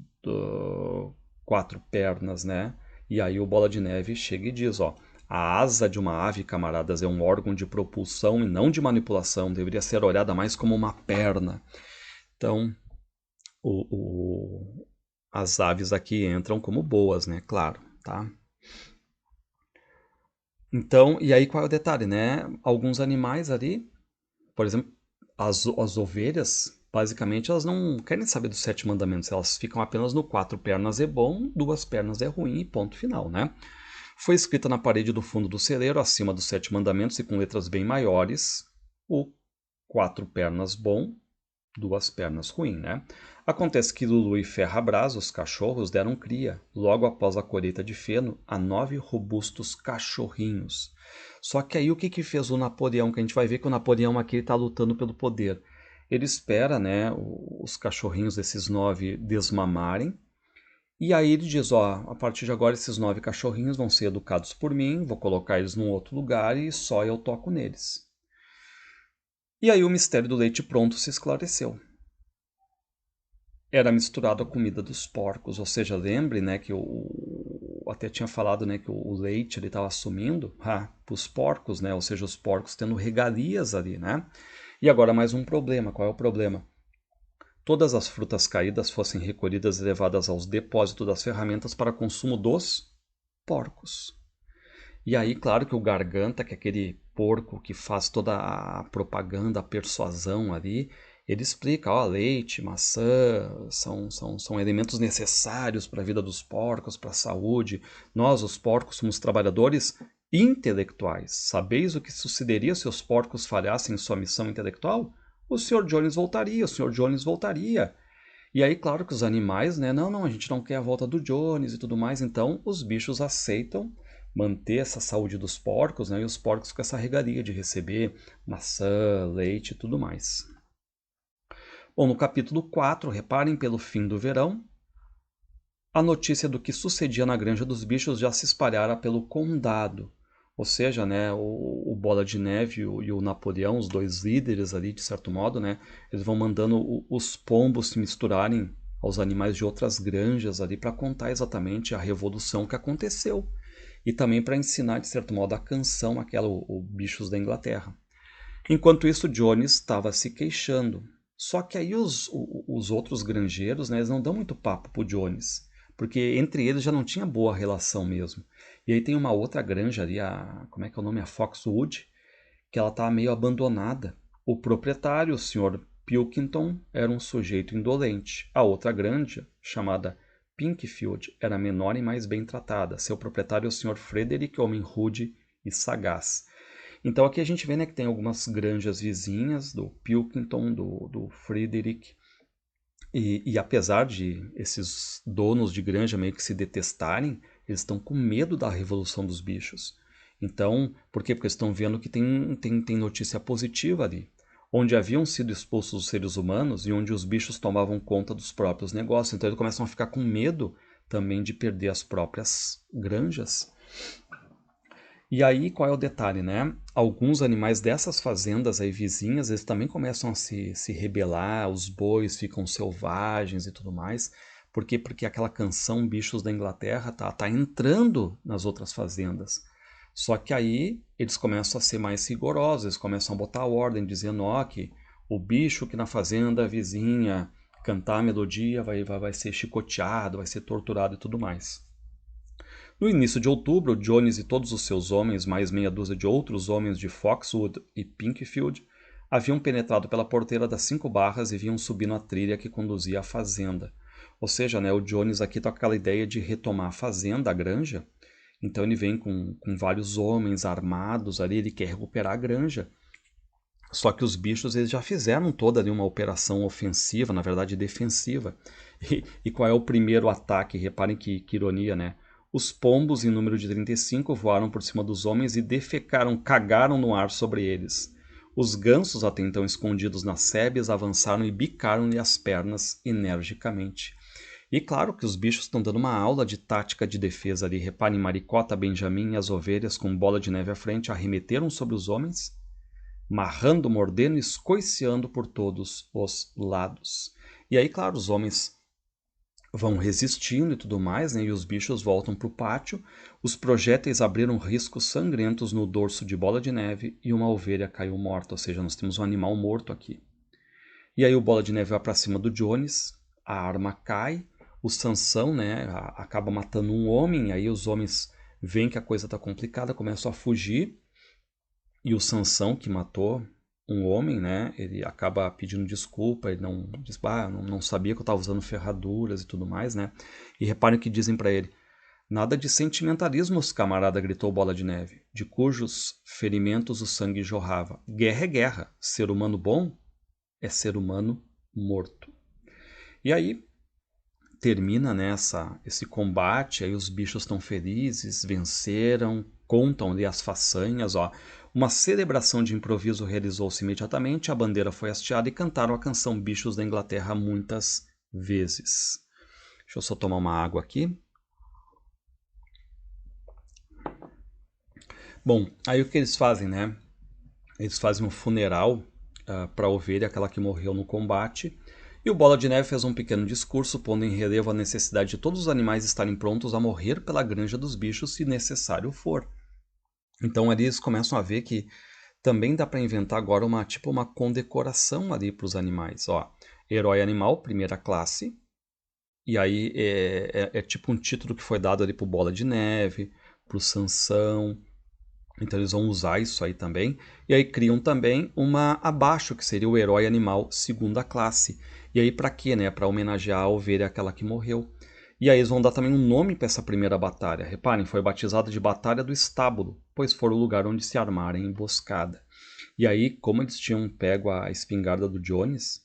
4 pernas, né? E aí o Bola de Neve chega e diz, ó, a asa de uma ave, camaradas, é um órgão de propulsão e não de manipulação, deveria ser olhada mais como uma perna. Então, as aves aqui entram como boas, né? Claro, tá? Então, e aí qual é o detalhe, né? Alguns animais ali, por exemplo, as ovelhas, basicamente, elas não querem saber dos 7 mandamentos, elas ficam apenas no 4 pernas é bom, 2 pernas é ruim e ponto final, né? Foi escrita na parede do fundo do celeiro, acima dos 7 mandamentos e com letras bem maiores, o 4 pernas bom, 2 pernas ruim, né? Acontece que Lulu e Ferrabras, os cachorros, deram cria, logo após a colheita de feno, a 9 robustos cachorrinhos. Só que aí o que fez o Napoleão? Que a gente vai ver que o Napoleão aqui está lutando pelo poder. Ele espera, né, os cachorrinhos desses 9 desmamarem, e aí ele diz, ó, a partir de agora esses 9 cachorrinhos vão ser educados por mim, vou colocar eles num outro lugar e só eu toco neles. E aí o mistério do leite pronto se esclareceu. Era misturado à comida dos porcos, ou seja, lembre, né, que eu até tinha falado, né, que o leite ele estava assumindo para os porcos, né, ou seja, os porcos tendo regalias ali, né. E agora mais um problema, qual é o problema? Todas as frutas caídas fossem recolhidas e levadas aos depósitos das ferramentas para consumo dos porcos. E aí, claro que o Garganta, que é aquele porco que faz toda a propaganda, a persuasão ali, ele explica, ó, leite, maçã, são elementos necessários para a vida dos porcos, para a saúde. Nós, os porcos, somos trabalhadores intelectuais. Sabeis o que sucederia se os porcos falhassem em sua missão intelectual? O Sr. Jones voltaria, o Sr. Jones voltaria. E aí, claro que os animais, né, não, a gente não quer a volta do Jones e tudo mais, então os bichos aceitam manter essa saúde dos porcos, né? E os porcos com essa regalia de receber maçã, leite e tudo mais. Bom, no capítulo 4, reparem, pelo fim do verão, a notícia do que sucedia na Granja dos Bichos já se espalhara pelo condado. Ou seja, né, o Bola de Neve e o Napoleão, os dois líderes ali, de certo modo, né, eles vão mandando os pombos se misturarem aos animais de outras granjas ali para contar exatamente a revolução que aconteceu. E também para ensinar, de certo modo, a canção, aquela, o Bichos da Inglaterra. Enquanto isso, Jones estava se queixando. Só que aí os outros granjeiros, né, eles não dão muito papo pro Jones, porque entre eles já não tinha boa relação mesmo. E aí tem uma outra granja ali, como é que é o nome? A Foxwood, que ela tá meio abandonada. O proprietário, o Sr. Pilkington, era um sujeito indolente. A outra granja, chamada Pinkfield, era menor e mais bem tratada. Seu proprietário, o Sr. Frederick, homem rude e sagaz. Então aqui a gente vê, né, que tem algumas granjas vizinhas do Pilkington, do Frederick, e apesar de esses donos de granja meio que se detestarem, eles estão com medo da revolução dos bichos. Então, por quê? Porque eles estão vendo que tem notícia positiva ali. Onde haviam sido expulsos os seres humanos e onde os bichos tomavam conta dos próprios negócios. Então eles começam a ficar com medo também de perder as próprias granjas. E aí, qual é o detalhe, né? Alguns animais dessas fazendas aí vizinhas, eles também começam a se rebelar, os bois ficam selvagens e tudo mais. Por quê? Porque aquela canção Bichos da Inglaterra tá entrando nas outras fazendas. Só que aí eles começam a ser mais rigorosos, eles começam a botar ordem, dizendo ó, que o bicho que na fazenda vizinha cantar a melodia vai ser chicoteado, vai ser torturado e tudo mais. No início de outubro, Jones e todos os seus homens, mais meia dúzia de outros homens de Foxwood e Pinkfield, haviam penetrado pela porteira das 5 barras e vinham subindo a trilha que conduzia à fazenda. Ou seja, né, o Jones aqui está com aquela ideia de retomar a fazenda, a granja. Então ele vem com vários homens armados ali, ele quer recuperar a granja. Só que os bichos eles já fizeram toda ali uma operação ofensiva, na verdade defensiva. E qual é o primeiro ataque? Reparem que ironia, né? Os pombos, em número de 35, voaram por cima dos homens e defecaram, cagaram no ar sobre eles. Os gansos, até então escondidos nas sebes, avançaram e bicaram-lhe as pernas energicamente. E claro que os bichos estão dando uma aula de tática de defesa ali. Reparem, Maricota, Benjamin e as ovelhas com bola de neve à frente arremeteram sobre os homens, marrando, mordendo e escoiceando por todos os lados. E aí, claro, os homens vão resistindo e tudo mais, né? E os bichos voltam para o pátio. Os projéteis abriram riscos sangrentos no dorso de Bola de Neve e uma ovelha caiu morta, ou seja, nós temos um animal morto aqui. E aí o Bola de Neve vai para cima do Jones, a arma cai, o Sansão, né, acaba matando um homem, aí os homens veem que a coisa está complicada, começam a fugir, e o Sansão, que matou um homem, né, ele acaba pedindo desculpa, ele não diz, não sabia que eu estava usando ferraduras e tudo mais, né, e reparem o que dizem para ele: nada de sentimentalismos, camarada, gritou Bola de Neve, de cujos ferimentos o sangue jorrava. Guerra é guerra, ser humano bom é ser humano morto. E aí termina nessa esse combate, aí os bichos estão felizes, venceram, contam ali as façanhas, ó. Uma celebração de improviso realizou-se imediatamente, a bandeira foi hasteada e cantaram a canção Bichos da Inglaterra muitas vezes. Deixa eu só tomar uma água aqui. Bom, aí o que eles fazem, né? Eles fazem um funeral para a ovelha, aquela que morreu no combate. E o Bola de Neve fez um pequeno discurso, pondo em relevo a necessidade de todos os animais estarem prontos a morrer pela granja dos bichos, se necessário for. Então ali eles começam a ver que também dá para inventar agora uma condecoração ali para os animais. Ó, herói animal, primeira classe. E aí é tipo um título que foi dado ali para o Bola de Neve, para o Sansão. Então eles vão usar isso aí também. E aí criam também uma abaixo, que seria o herói animal segunda classe. E aí para quê, né? Para homenagear a ovelha, aquela que morreu. E aí eles vão dar também um nome para essa primeira batalha. Reparem, foi batizada de Batalha do Estábulo, pois foi o lugar onde se armaram em emboscada. E aí, como eles tinham pego a espingarda do Jones,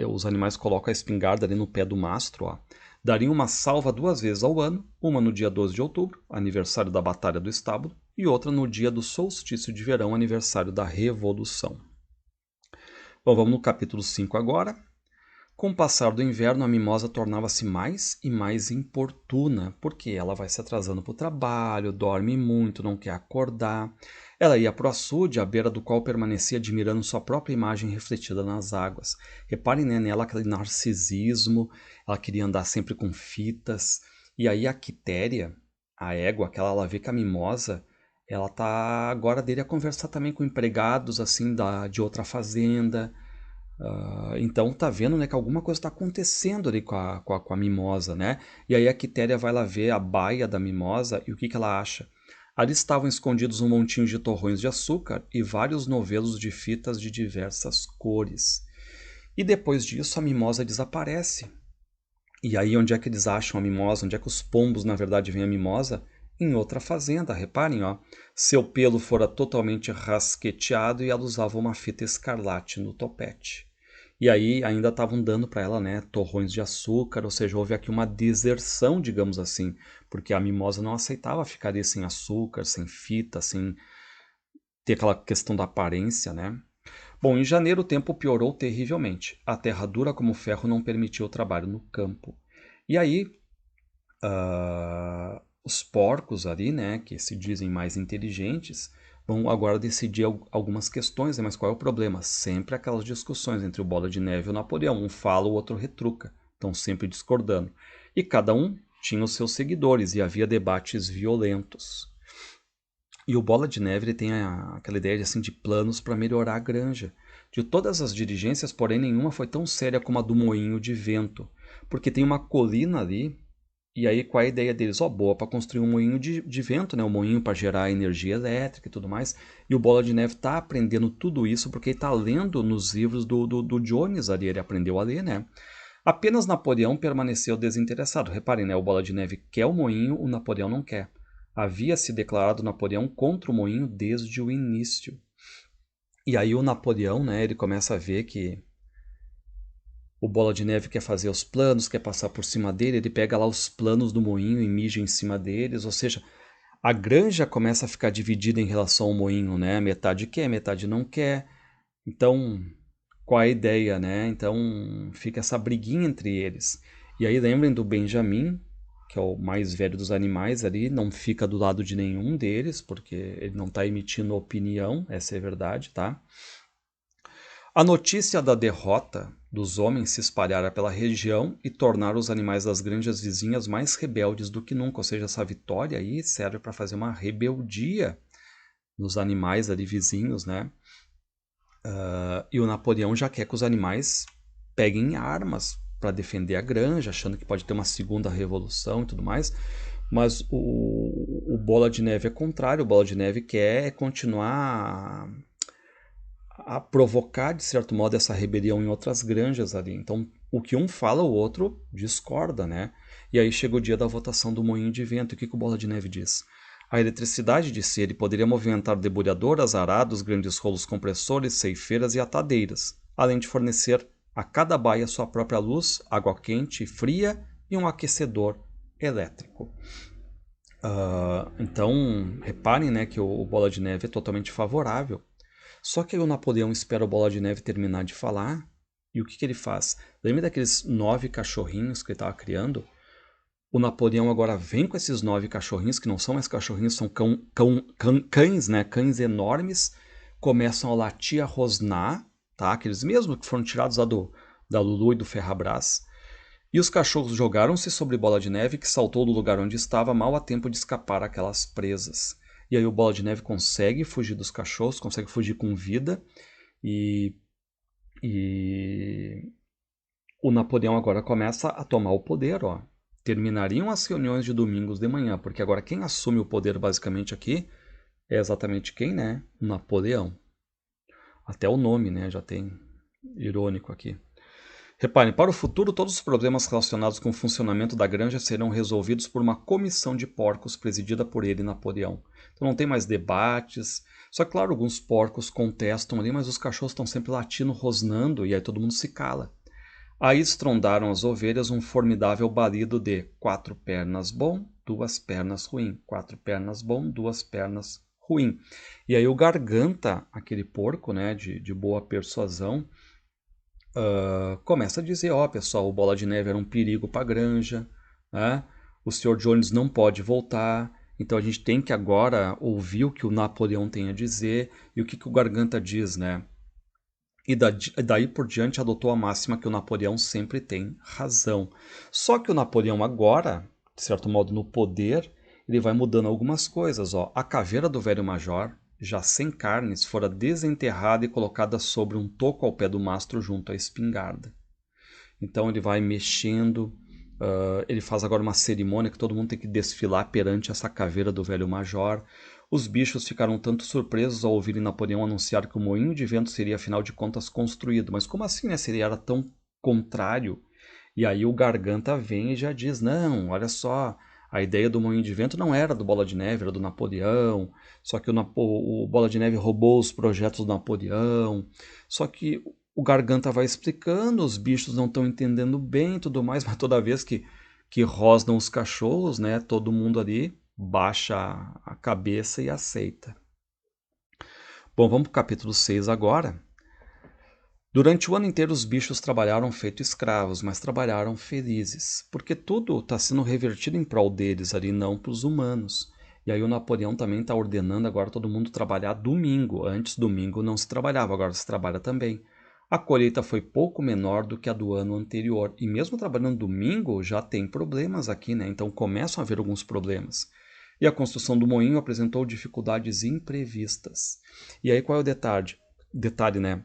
os animais colocam a espingarda ali no pé do mastro, ó. Dariam uma salva 2 vezes ao ano, uma no dia 12 de outubro, aniversário da Batalha do Estábulo, e outra no dia do solstício de verão, aniversário da Revolução. Bom, vamos no capítulo 5 agora. Com o passar do inverno, a mimosa tornava-se mais e mais importuna, porque ela vai se atrasando para o trabalho, dorme muito, não quer acordar. Ela ia para o açude, à beira do qual permanecia admirando sua própria imagem refletida nas águas. Reparem, né, nela aquele narcisismo, ela queria andar sempre com fitas. E aí a Quitéria, a égua, aquela ela vê que a mimosa, ela tá agora dele a conversar também com empregados assim de outra fazenda. Então tá vendo, né, que alguma coisa está acontecendo ali com a mimosa, né? E aí a Quitéria vai lá ver a baia da mimosa e o que ela acha? Ali estavam escondidos um montinho de torrões de açúcar e vários novelos de fitas de diversas cores. E depois disso a mimosa desaparece. E aí onde é que eles acham a mimosa? Onde é que os pombos na verdade veem a mimosa? Em outra fazenda, reparem, ó. Seu pelo fora totalmente rasqueteado e ela usava uma fita escarlate no topete. E aí ainda estavam dando para ela, né, torrões de açúcar, ou seja, houve aqui uma deserção, digamos assim, porque a mimosa não aceitava ficar ali sem açúcar, sem fita, sem ter aquela questão da aparência, né? Bom, em janeiro o tempo piorou terrivelmente. A terra dura como ferro não permitia o trabalho no campo. E aí, os porcos ali, né, que se dizem mais inteligentes, vão agora decidir algumas questões, né? Mas qual é o problema? Sempre aquelas discussões entre o Bola de Neve e o Napoleão. Um fala, o outro retruca. Estão sempre discordando. E cada um tinha os seus seguidores e havia debates violentos. E o Bola de Neve ele tem aquela ideia de, assim, de planos para melhorar a granja. De todas as dirigências, porém, nenhuma foi tão séria como a do moinho de vento. Porque tem uma colina ali. E aí, qual é a ideia deles? Ó, boa para construir um moinho de vento, né? Um moinho para gerar energia elétrica e tudo mais. E o Bola de Neve está aprendendo tudo isso porque ele está lendo nos livros do Jones ali. Ele aprendeu a ler, né? Apenas Napoleão permaneceu desinteressado. Reparem, né? O Bola de Neve quer o moinho, o Napoleão não quer. Havia se declarado Napoleão contra o moinho desde o início. E aí o Napoleão, né? Ele começa a ver que o Bola de Neve quer fazer os planos, quer passar por cima dele, ele pega lá os planos do moinho e mija em cima deles, ou seja, a granja começa a ficar dividida em relação ao moinho, né? Metade quer, metade não quer. Então, qual é a ideia, né? Então, fica essa briguinha entre eles. E aí lembrem do Benjamin, que é o mais velho dos animais ali, não fica do lado de nenhum deles, porque ele não está emitindo opinião, essa é a verdade, tá? A notícia da derrota dos homens se espalhara pela região e tornara os animais das granjas vizinhas mais rebeldes do que nunca. Ou seja, essa vitória aí serve para fazer uma rebeldia nos animais ali vizinhos, né? E o Napoleão já quer que os animais peguem armas para defender a granja, achando que pode ter uma segunda revolução e tudo mais. Mas o Bola de Neve é contrário. O Bola de Neve quer continuar a provocar, de certo modo, essa rebelião em outras granjas ali. Então, o que um fala, o outro discorda, né? E aí chega o dia da votação do moinho de vento. E o que o Bola de Neve diz? A eletricidade, disse ele, poderia movimentar debulhadoras, arados, grandes rolos compressores, ceifeiras e atadeiras, além de fornecer a cada baia sua própria luz, água quente e fria e um aquecedor elétrico. Então, reparem, né, que o Bola de Neve é totalmente favorável. Só que aí o Napoleão espera o Bola de Neve terminar de falar. E o que ele faz? Lembra daqueles 9 cachorrinhos que ele estava criando? O Napoleão agora vem com esses 9 cachorrinhos, que não são mais cachorrinhos, são cães, né? Cães enormes, começam a latir, a rosnar, tá? Aqueles mesmos que foram tirados lá da Lulu e do Ferrabras. E os cachorros jogaram-se sobre Bola de Neve, que saltou do lugar onde estava, mal a tempo de escapar aquelas presas. E aí o Bola de Neve consegue fugir dos cachorros, consegue fugir com vida. E o Napoleão agora começa a tomar o poder, ó. Terminariam as reuniões de domingos de manhã, porque agora quem assume o poder basicamente aqui é exatamente quem, né? Napoleão. Até o nome, né? Já tem irônico aqui. Reparem, para o futuro, todos os problemas relacionados com o funcionamento da granja serão resolvidos por uma comissão de porcos presidida por ele, Napoleão. Então não tem mais debates. Só que, claro, alguns porcos contestam ali, mas os cachorros estão sempre latindo, rosnando, e aí todo mundo se cala. Aí estrondaram as ovelhas um formidável balido de 4 pernas bom, 2 pernas ruim, 4 pernas bom, 2 pernas ruim. E aí o Garganta, aquele porco, né, de boa persuasão, começa a dizer, ó, pessoal, o Bola de Neve era um perigo para a granja, né? O Sr. Jones não pode voltar, então a gente tem que agora ouvir o que o Napoleão tem a dizer e o que o Garganta diz, né? E daí por diante adotou a máxima que o Napoleão sempre tem razão. Só que o Napoleão agora, de certo modo no poder, ele vai mudando algumas coisas. Ó. A caveira do velho major, já sem carnes, fora desenterrada e colocada sobre um toco ao pé do mastro junto à espingarda. Então ele vai mexendo, ele faz agora uma cerimônia que todo mundo tem que desfilar perante essa caveira do velho major. Os bichos ficaram tanto surpresos ao ouvirem Napoleão anunciar que o moinho de vento seria, afinal de contas, construído. Mas como assim, né? Se ele era tão contrário? E aí o Garganta vem e já diz, não, olha só, a ideia do moinho de vento não era do Bola de Neve, era do Napoleão. Só que o Bola de Neve roubou os projetos do Napoleão. Só que o Garganta vai explicando, os bichos não estão entendendo bem e tudo mais, mas toda vez que rosnam os cachorros, né, todo mundo ali baixa a cabeça e aceita. Bom, vamos para o capítulo 6 agora. Durante o ano inteiro os bichos trabalharam feito escravos, mas trabalharam felizes, porque tudo está sendo revertido em prol deles ali, não para os humanos. E aí o Napoleão também está ordenando agora todo mundo trabalhar domingo. Antes domingo não se trabalhava, agora se trabalha também. A colheita foi pouco menor do que a do ano anterior. E mesmo trabalhando domingo, já tem problemas aqui, né? Então começam a haver alguns problemas. E a construção do moinho apresentou dificuldades imprevistas. E aí qual é o detalhe? Detalhe, né?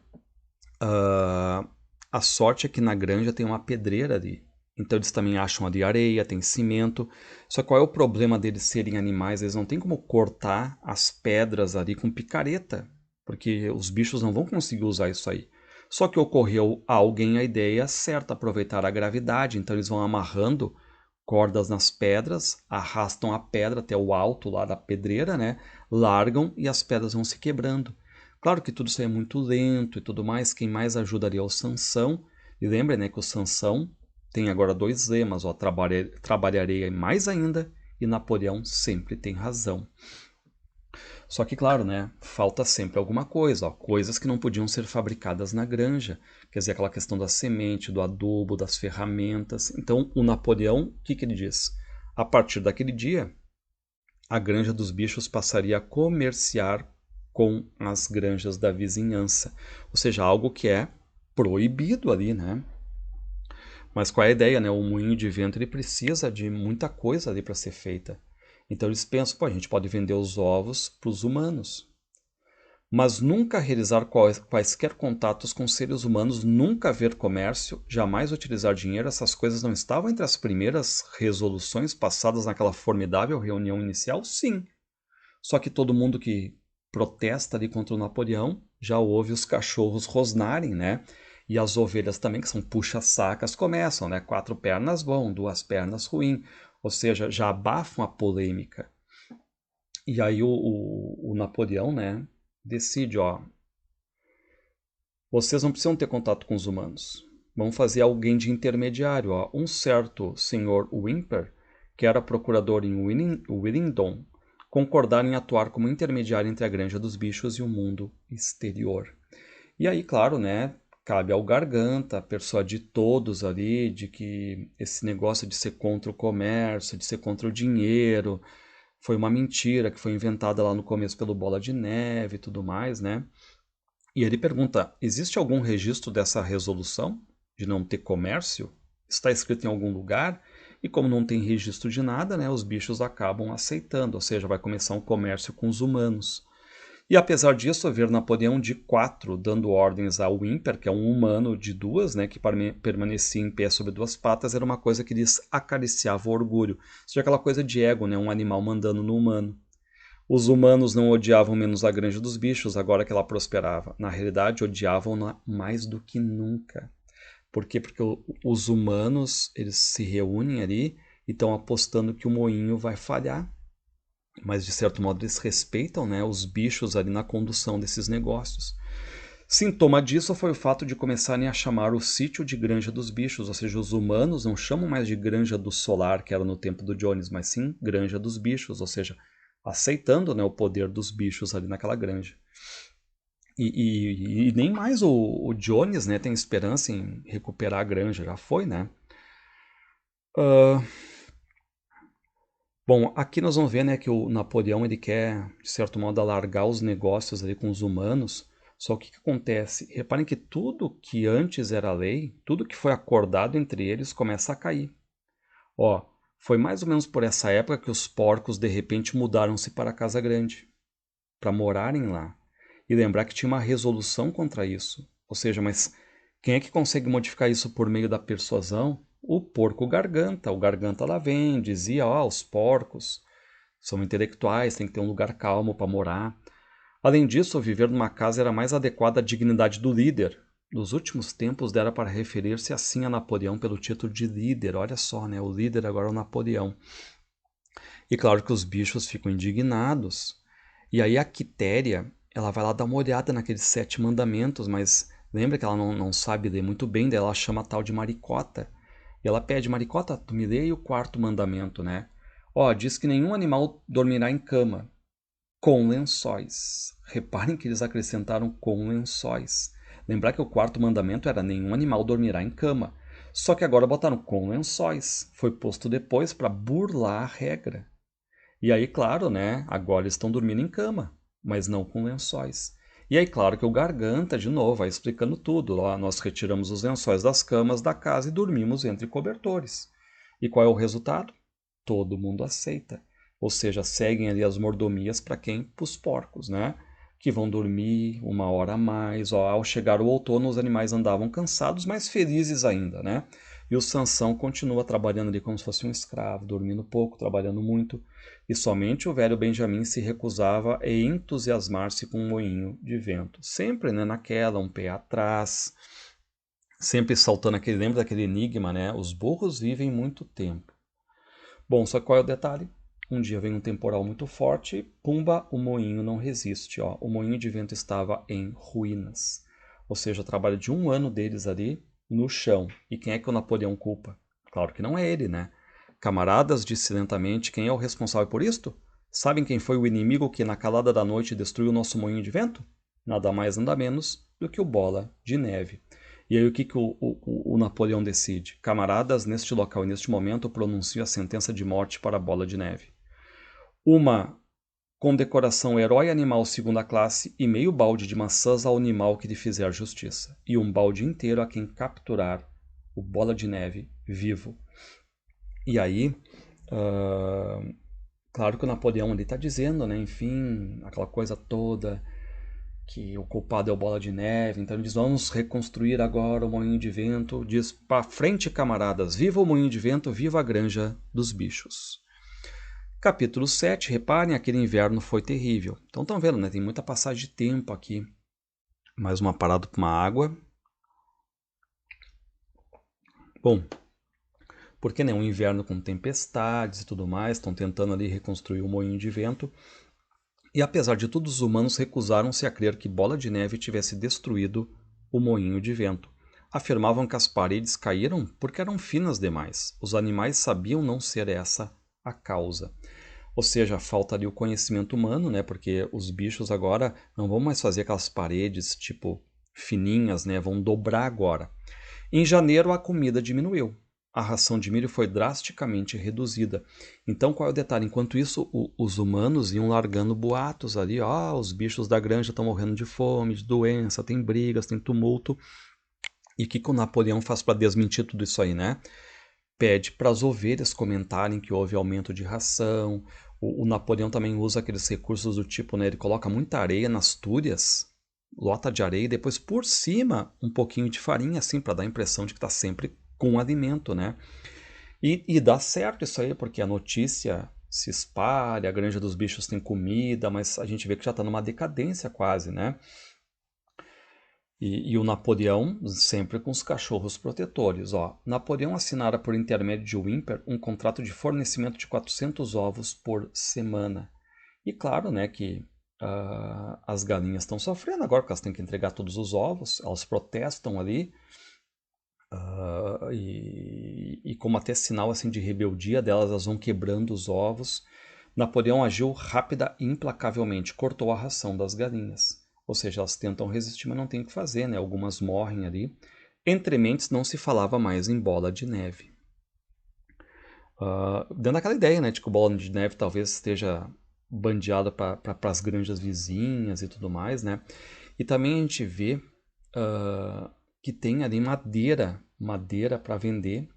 A sorte é que na granja tem uma pedreira ali. Então eles também acham ali areia, tem cimento. Só que qual é o problema deles serem animais? Eles não têm como cortar as pedras ali com picareta, porque os bichos não vão conseguir usar isso aí. Só que ocorreu a alguém a ideia certa, aproveitar a gravidade. Então eles vão amarrando cordas nas pedras, arrastam a pedra até o alto lá da pedreira, né? Largam e as pedras vão se quebrando. Claro que tudo isso é muito lento e tudo mais. Quem mais ajudaria é o Sansão. E lembre, né, que o Sansão tem agora 2 lemas, ó, trabalharei mais ainda e Napoleão sempre tem razão. Só que, claro, né, falta sempre alguma coisa, ó, coisas que não podiam ser fabricadas na granja. Quer dizer, aquela questão da semente, do adubo, das ferramentas. Então, o Napoleão, o que ele diz? A partir daquele dia, a granja dos bichos passaria a comerciar com as granjas da vizinhança. Ou seja, algo que é proibido ali, né? Mas qual é a ideia, né? O moinho de vento ele precisa de muita coisa ali para ser feita. Então eles pensam, pô, a gente pode vender os ovos para os humanos, mas nunca realizar quaisquer contatos com seres humanos, nunca ver comércio, jamais utilizar dinheiro, essas coisas não estavam entre as primeiras resoluções passadas naquela formidável reunião inicial? Sim. Só que todo mundo que protesta ali contra o Napoleão já ouve os cachorros rosnarem, né? E as ovelhas também, que são puxa-sacas, começam, né? 4 pernas bom, 2 pernas ruim. Ou seja, já abafam a polêmica. E aí o Napoleão, né? Decide, ó, vocês não precisam ter contato com os humanos. Vamos fazer alguém de intermediário, ó. Um certo senhor Whymper, que era procurador em Willingdon, concordar em atuar como intermediário entre a granja dos bichos e o mundo exterior. E aí, claro, né, cabe ao Garganta persuadir todos ali de que esse negócio de ser contra o comércio, de ser contra o dinheiro, foi uma mentira que foi inventada lá no começo pelo Bola de Neve e tudo mais, né? E ele pergunta, existe algum registro dessa resolução de não ter comércio? Está escrito em algum lugar? E como não tem registro de nada, né, os bichos acabam aceitando, ou seja, vai começar um comércio com os humanos. E apesar disso, haver Napoleão de 4 dando ordens ao Whymper, que é um humano de 2, né, que permanecia em pé sobre 2 patas, era uma coisa que lhes acariciava o orgulho. Ou seja, aquela coisa de ego, né, um animal mandando no humano. Os humanos não odiavam menos a granja dos bichos agora que ela prosperava. Na realidade, odiavam-na mais do que nunca. Por quê? Porque os humanos eles se reúnem ali e estão apostando que o moinho vai falhar. Mas, de certo modo, eles respeitam, né, os bichos ali na condução desses negócios. Sintoma disso foi o fato de começarem a chamar o sítio de Granja dos Bichos, ou seja, os humanos não chamam mais de Granja do Solar, que era no tempo do Jones, mas sim Granja dos Bichos, ou seja, aceitando, né, o poder dos bichos ali naquela granja. E nem mais o Jones, né, tem esperança em recuperar a granja, já foi, né? Uh, Bom, aqui nós vamos ver, né, que o Napoleão ele quer, de certo modo, alargar os negócios ali com os humanos. Só que o que acontece? Reparem que tudo que antes era lei, tudo que foi acordado entre eles começa a cair. Ó, foi mais ou menos por essa época que os porcos de repente mudaram-se para a Casa Grande, para morarem lá. E lembrar que tinha uma resolução contra isso. Ou seja, mas quem é que consegue modificar isso por meio da persuasão? O porco Garganta. O Garganta lá vem, dizia, ó, os porcos são intelectuais, tem que ter um lugar calmo para morar. Além disso, viver numa casa era mais adequado à dignidade do líder. Nos últimos tempos dera para referir-se assim a Napoleão pelo título de líder. Olha só, né? O líder agora é o Napoleão. E claro que os bichos ficam indignados. E aí a Quitéria, ela vai lá dar uma olhada naqueles 7 mandamentos, mas lembra que ela não sabe ler muito bem, daí ela chama a tal de Maricota. E ela pede, Maricota, tu me lê o 4º mandamento, né? Ó, diz que nenhum animal dormirá em cama, com lençóis. Reparem que eles acrescentaram com lençóis. Lembrar que o 4º mandamento era nenhum animal dormirá em cama. Só que agora botaram com lençóis. Foi posto depois para burlar a regra. E aí, claro, né? Agora eles estão dormindo em cama, mas não com lençóis. E aí, claro que o Garganta, de novo, vai explicando tudo. Lá nós retiramos os lençóis das camas da casa e dormimos entre cobertores. E qual é o resultado? Todo mundo aceita. Ou seja, seguem ali as mordomias para quem? Para os porcos, né? Que vão dormir 1 hora a mais. Ó, ao chegar o outono, os animais andavam cansados, mas felizes ainda, né? E o Sansão continua trabalhando ali como se fosse um escravo, dormindo pouco, trabalhando muito. E somente o velho Benjamim se recusava a entusiasmar-se com um moinho de vento. Sempre, né, naquela, um pé atrás, sempre saltando aquele, lembra daquele enigma, né? Os burros vivem muito tempo. Bom, só que qual é o detalhe? Um dia vem um temporal muito forte, pumba, o moinho não resiste. Ó. O moinho de vento estava em ruínas. Ou seja, o trabalho de 1 ano deles ali no chão. E quem é que o Napoleão culpa? Claro que não é ele, né? Camaradas, disse lentamente, quem é o responsável por isto? Sabem quem foi o inimigo que na calada da noite destruiu o nosso moinho de vento? Nada mais, nada menos do que o Bola de Neve. E aí o que, que o Napoleão decide? Camaradas, neste local e neste momento, pronuncio a sentença de morte para a Bola de Neve. Uma condecoração herói animal 2ª classe e meio balde de maçãs ao animal que lhe fizer justiça. E um balde inteiro a quem capturar o Bola de Neve vivo. E aí, claro que o Napoleão ali está dizendo, né, enfim, aquela coisa toda, que o culpado é o Bola de Neve, então ele diz, vamos reconstruir agora o Moinho de Vento, diz, pra frente camaradas, viva o Moinho de Vento, viva a Granja dos Bichos. Capítulo 7, reparem, aquele inverno foi terrível. Então estão vendo, né, tem muita passagem de tempo aqui. Mais uma parada para uma água. Bom, porque né, um inverno com tempestades e tudo mais, estão tentando ali reconstruir o Moinho de Vento. E apesar de tudo, os humanos recusaram-se a crer que Bola de Neve tivesse destruído o moinho de vento. Afirmavam que as paredes caíram porque eram finas demais. Os animais sabiam não ser essa a causa. Ou seja, falta ali o conhecimento humano, né? Porque os bichos agora não vão mais fazer aquelas paredes tipo fininhas, né? Vão dobrar agora. Em janeiro a comida diminuiu. A ração de milho foi drasticamente reduzida. Então, qual é o detalhe? Enquanto isso, os humanos iam largando boatos ali. Os bichos da granja estão morrendo de fome, de doença, tem brigas, tem tumulto. E o que o Napoleão faz para desmentir tudo isso aí, né? Pede para as ovelhas comentarem que houve aumento de ração. O Napoleão também usa aqueles recursos do tipo, né? Ele coloca muita areia nas túrias, lota de areia e depois por cima um pouquinho de farinha, assim, para dar a impressão de que está sempre com alimento, né? E dá certo isso aí, porque a notícia se espalha, a Granja dos Bichos tem comida, mas a gente vê que já está numa decadência quase, né? E o Napoleão, sempre com os cachorros protetores. Ó. Napoleão assinara por intermédio de Whymper um contrato de fornecimento de 400 ovos por semana. E claro, né, que as galinhas estão sofrendo agora, porque elas têm que entregar todos os ovos, elas protestam ali, e como até sinal assim, de rebeldia delas, elas vão quebrando os ovos. Napoleão agiu rápida e implacavelmente, cortou a ração das galinhas. Ou seja, elas tentam resistir, mas não tem o que fazer, né? Algumas morrem ali. Entre mentes não se falava mais em Bola de Neve. Dando aquela ideia, né, de que o Bola de Neve talvez esteja bandeado para as granjas vizinhas e tudo mais, né? E também a gente vê que tem ali madeira para vender,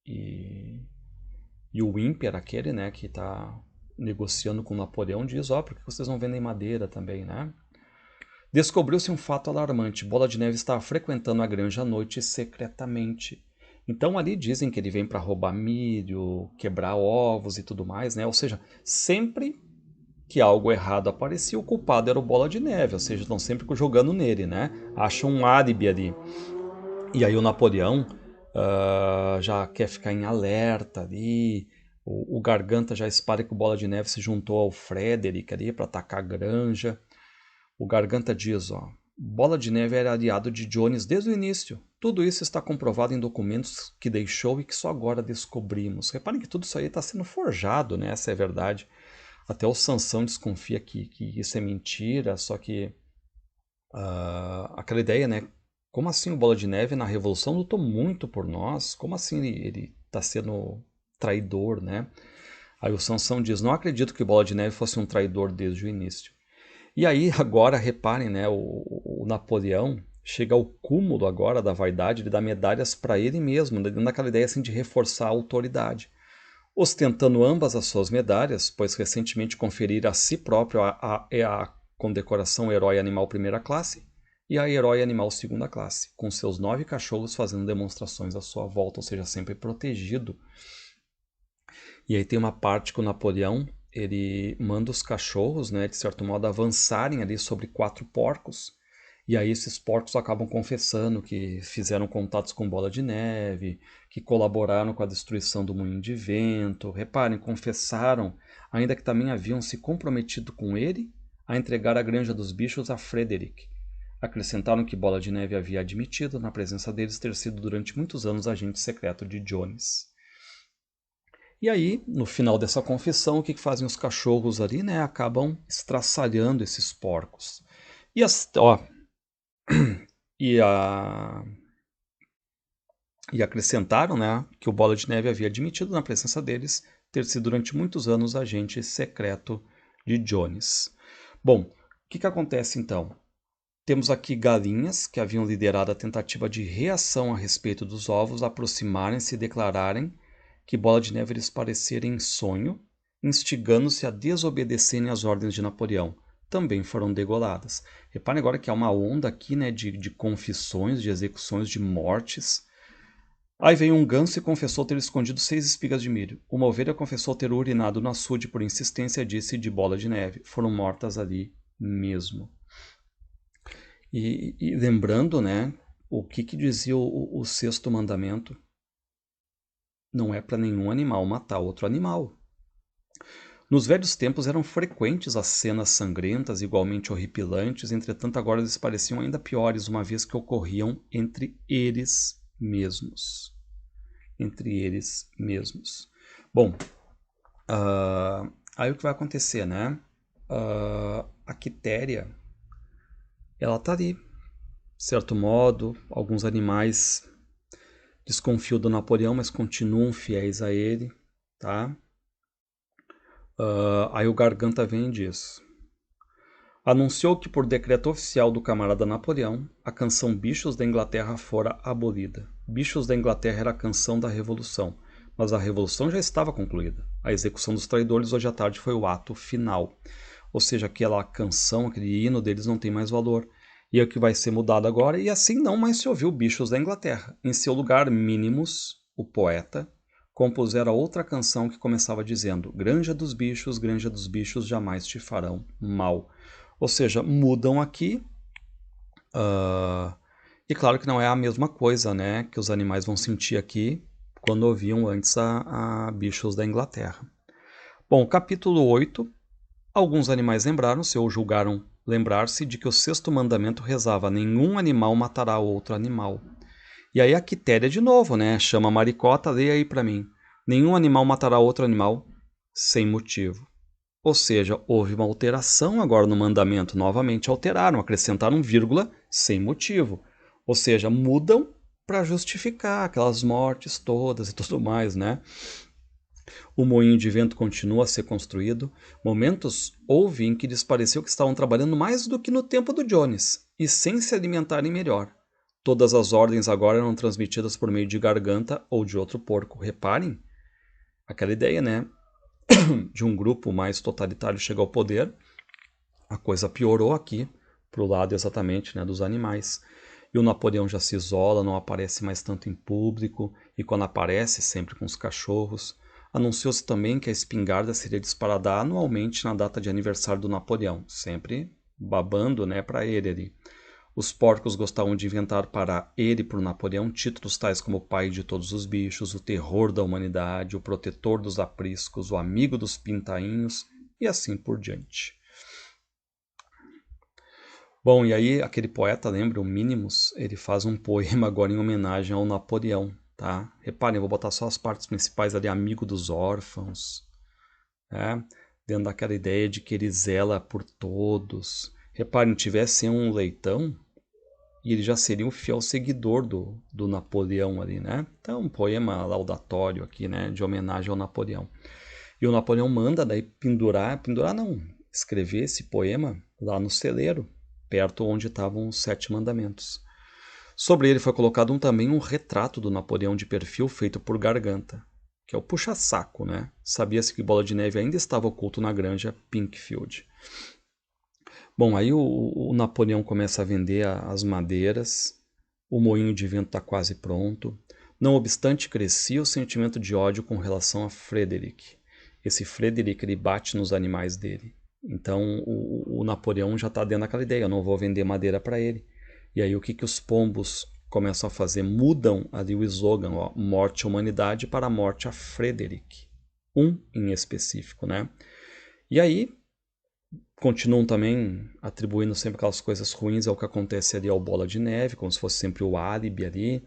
e o Whymper, aquele, né, que está negociando com Napoleão, diz, por que vocês não vendem madeira também, né? Descobriu-se um fato alarmante. Bola de Neve estava frequentando a granja à noite secretamente. Então ali dizem que ele vem para roubar milho, quebrar ovos e tudo mais, né? Ou seja, sempre que algo errado aparecia, o culpado era o Bola de Neve, ou seja, estão sempre jogando nele, né? Acham um álibi ali. E aí o Napoleão já quer ficar em alerta ali. O Garganta já espalha que o Bola de Neve se juntou ao Frederick ali para atacar a granja. O Garganta diz, Bola de Neve era aliado de Jones desde o início. Tudo isso está comprovado em documentos que deixou e que só agora descobrimos. Reparem que tudo isso aí está sendo forjado, né? Essa é a verdade. Até o Sansão desconfia que isso é mentira, só que aquela ideia, né? Como assim o Bola de Neve na Revolução lutou muito por nós? Como assim ele está sendo traidor, né? Aí o Sansão diz, não acredito que o Bola de Neve fosse um traidor desde o início. E aí agora, reparem, né? O Napoleão chega ao cúmulo agora da vaidade de dar medalhas para ele mesmo, dando aquela ideia assim de reforçar a autoridade. Ostentando ambas as suas medalhas, pois recentemente conferira a si próprio a condecoração Herói Animal Primeira Classe e a Herói Animal Segunda Classe, com seus 9 cachorros fazendo demonstrações à sua volta, ou seja, sempre protegido. E aí tem uma parte que o Napoleão ele manda os cachorros, né, de certo modo, avançarem ali sobre 4 porcos. E aí esses porcos acabam confessando que fizeram contatos com Bola de Neve, que colaboraram com a destruição do Moinho de Vento. Reparem, confessaram, ainda que também haviam se comprometido com ele a entregar a Granja dos Bichos a Frederick. Acrescentaram que Bola de Neve havia admitido, na presença deles, ter sido durante muitos anos agente secreto de Jones. E aí, no final dessa confissão, o que fazem os cachorros ali, né? Acabam estraçalhando esses porcos. E e acrescentaram, né, que o Bola de Neve havia admitido na presença deles ter sido durante muitos anos agente secreto de Jones. Bom, o que acontece então? Temos aqui galinhas que haviam liderado a tentativa de reação a respeito dos ovos aproximarem-se e declararem que Bola de Neve lhes parecera em sonho, instigando-se a desobedecerem às ordens de Napoleão. Também foram degoladas. Reparem agora que há uma onda aqui, né, de confissões, de execuções, de mortes. Aí veio um ganso e confessou ter escondido 6 espigas de milho. Uma ovelha confessou ter urinado no açude por insistência, disse de Bola de Neve. Foram mortas ali mesmo. E lembrando, né, o que dizia o sexto mandamento? Não é para nenhum animal matar outro animal. Nos velhos tempos eram frequentes as cenas sangrentas, igualmente horripilantes, entretanto agora eles pareciam ainda piores, uma vez que ocorriam entre eles mesmos. Entre eles mesmos. Bom, aí o que vai acontecer, né? A Quitéria, ela tá ali, de certo modo, alguns animais desconfiam do Napoleão, mas continuam fiéis a ele, tá? Aí o Garganta vem e diz: anunciou que por decreto oficial do camarada Napoleão, a canção Bichos da Inglaterra fora abolida. Bichos da Inglaterra era a canção da Revolução, mas a Revolução já estava concluída. A execução dos traidores hoje à tarde foi o ato final. Ou seja, aquela canção, aquele hino deles não tem mais valor. E é o que vai ser mudado agora, e assim não mais se ouviu Bichos da Inglaterra. Em seu lugar, Minimus, o poeta, compusera outra canção que começava dizendo: Granja dos bichos jamais te farão mal. Ou seja, mudam aqui. E claro que não é a mesma coisa, né, que os animais vão sentir aqui quando ouviam antes a Bichos da Inglaterra. Bom, capítulo 8. Alguns animais lembraram-se ou julgaram lembrar-se de que o sexto mandamento rezava: nenhum animal matará outro animal. E aí a Quitéria de novo, né? Chama a Maricota, lê aí para mim. Nenhum animal matará outro animal sem motivo. Ou seja, houve uma alteração agora no mandamento. Novamente alteraram, acrescentaram vírgula sem motivo. Ou seja, mudam para justificar aquelas mortes todas e tudo mais, né? O moinho de vento continua a ser construído. Momentos houve em que lhes pareceu que estavam trabalhando mais do que no tempo do Jones, e sem se alimentarem melhor. Todas as ordens agora eram transmitidas por meio de garganta ou de outro porco. Reparem, aquela ideia, né? De um grupo mais totalitário chegar ao poder, a coisa piorou aqui, para o lado exatamente, né, dos animais. E o Napoleão já se isola, não aparece mais tanto em público, e quando aparece, sempre com os cachorros. Anunciou-se também que a espingarda seria disparada anualmente na data de aniversário do Napoleão, sempre babando, né, para ele ali. Os porcos gostavam de inventar para ele e para o Napoleão títulos tais como o pai de todos os bichos, o terror da humanidade, o protetor dos apriscos, o amigo dos pintainhos e assim por diante. Bom, e aí aquele poeta, lembra, o Minimus, ele faz um poema agora em homenagem ao Napoleão, tá? Reparem, eu vou botar só as partes principais ali, amigo dos órfãos, né? Dentro daquela ideia de que ele zela por todos. Reparem, tivesse um leitão, e ele já seria um fiel seguidor do Napoleão ali, né? Então, um poema laudatório aqui, né? De homenagem ao Napoleão. E o Napoleão manda daí pendurar não, escrever esse poema lá no celeiro, perto onde estavam os 7 mandamentos. Sobre ele foi colocado também um retrato do Napoleão de perfil feito por Garganta, que é o puxa-saco, né? Sabia-se que Bola de Neve ainda estava oculto na granja Pinkfield. Bom, aí o Napoleão começa a vender as madeiras, o moinho de vento está quase pronto. Não obstante, crescia o sentimento de ódio com relação a Frederick. Esse Frederick, ele bate nos animais dele. Então o Napoleão já está dentro daquela ideia, eu não vou vender madeira para ele. E aí o que os pombos começam a fazer? Mudam ali o slogan, ó, morte à humanidade para morte a Frederick. Um em específico, né? E aí continuam também atribuindo sempre aquelas coisas ruins ao que acontece ali ao Bola de Neve, como se fosse sempre o álibi ali.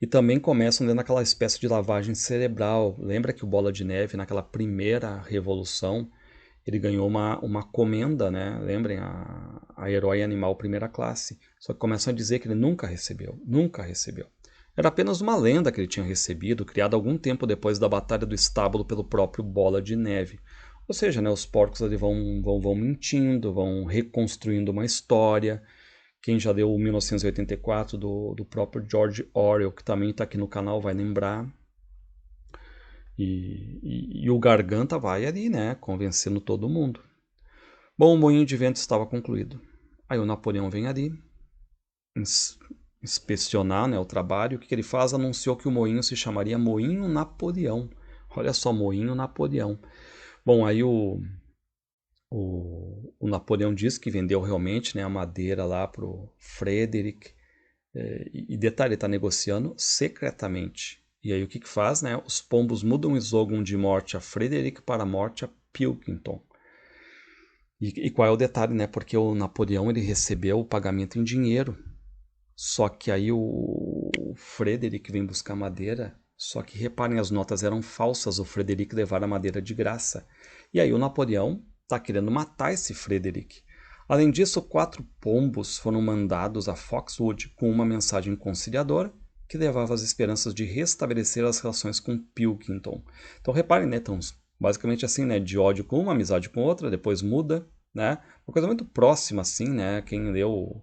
E também começam dentro daquela espécie de lavagem cerebral. Lembra que o Bola de Neve, naquela primeira revolução, ele ganhou uma comenda, né? Lembrem, a herói animal primeira classe. Só que começam a dizer que ele nunca recebeu, nunca recebeu. Era apenas uma lenda que ele tinha recebido, criada algum tempo depois da Batalha do Estábulo pelo próprio Bola de Neve. Ou seja, né, os porcos ali vão mentindo, vão reconstruindo uma história. Quem já leu o 1984 do próprio George Orwell, que também está aqui no canal, vai lembrar. E o Garganta vai ali, né, convencendo todo mundo. Bom, o moinho de vento estava concluído. Aí o Napoleão vem ali, inspecionar, né, o trabalho. O que ele faz? Anunciou que o moinho se chamaria Moinho Napoleão. Olha só, Moinho Napoleão. Bom, aí o Napoleão disse que vendeu realmente, né, a madeira lá para o Frederick. E detalhe, ele está negociando secretamente. E aí o que faz? Né? Os pombos mudam o slogan de morte a Frederick para morte a Pilkington. E qual é o detalhe? Né? Porque o Napoleão ele recebeu o pagamento em dinheiro. Só que aí o Frederick vem buscar madeira. Só que reparem, as notas eram falsas. O Frederick levaram a madeira de graça. E aí o Napoleão está querendo matar esse Frederick. Além disso, 4 pombos foram mandados a Foxwood com uma mensagem conciliadora que levava as esperanças de restabelecer as relações com Pilkington. Então reparem, né, então, basicamente assim, né, de ódio com uma, amizade com outra, depois muda, né, uma coisa muito próxima assim, né, quem leu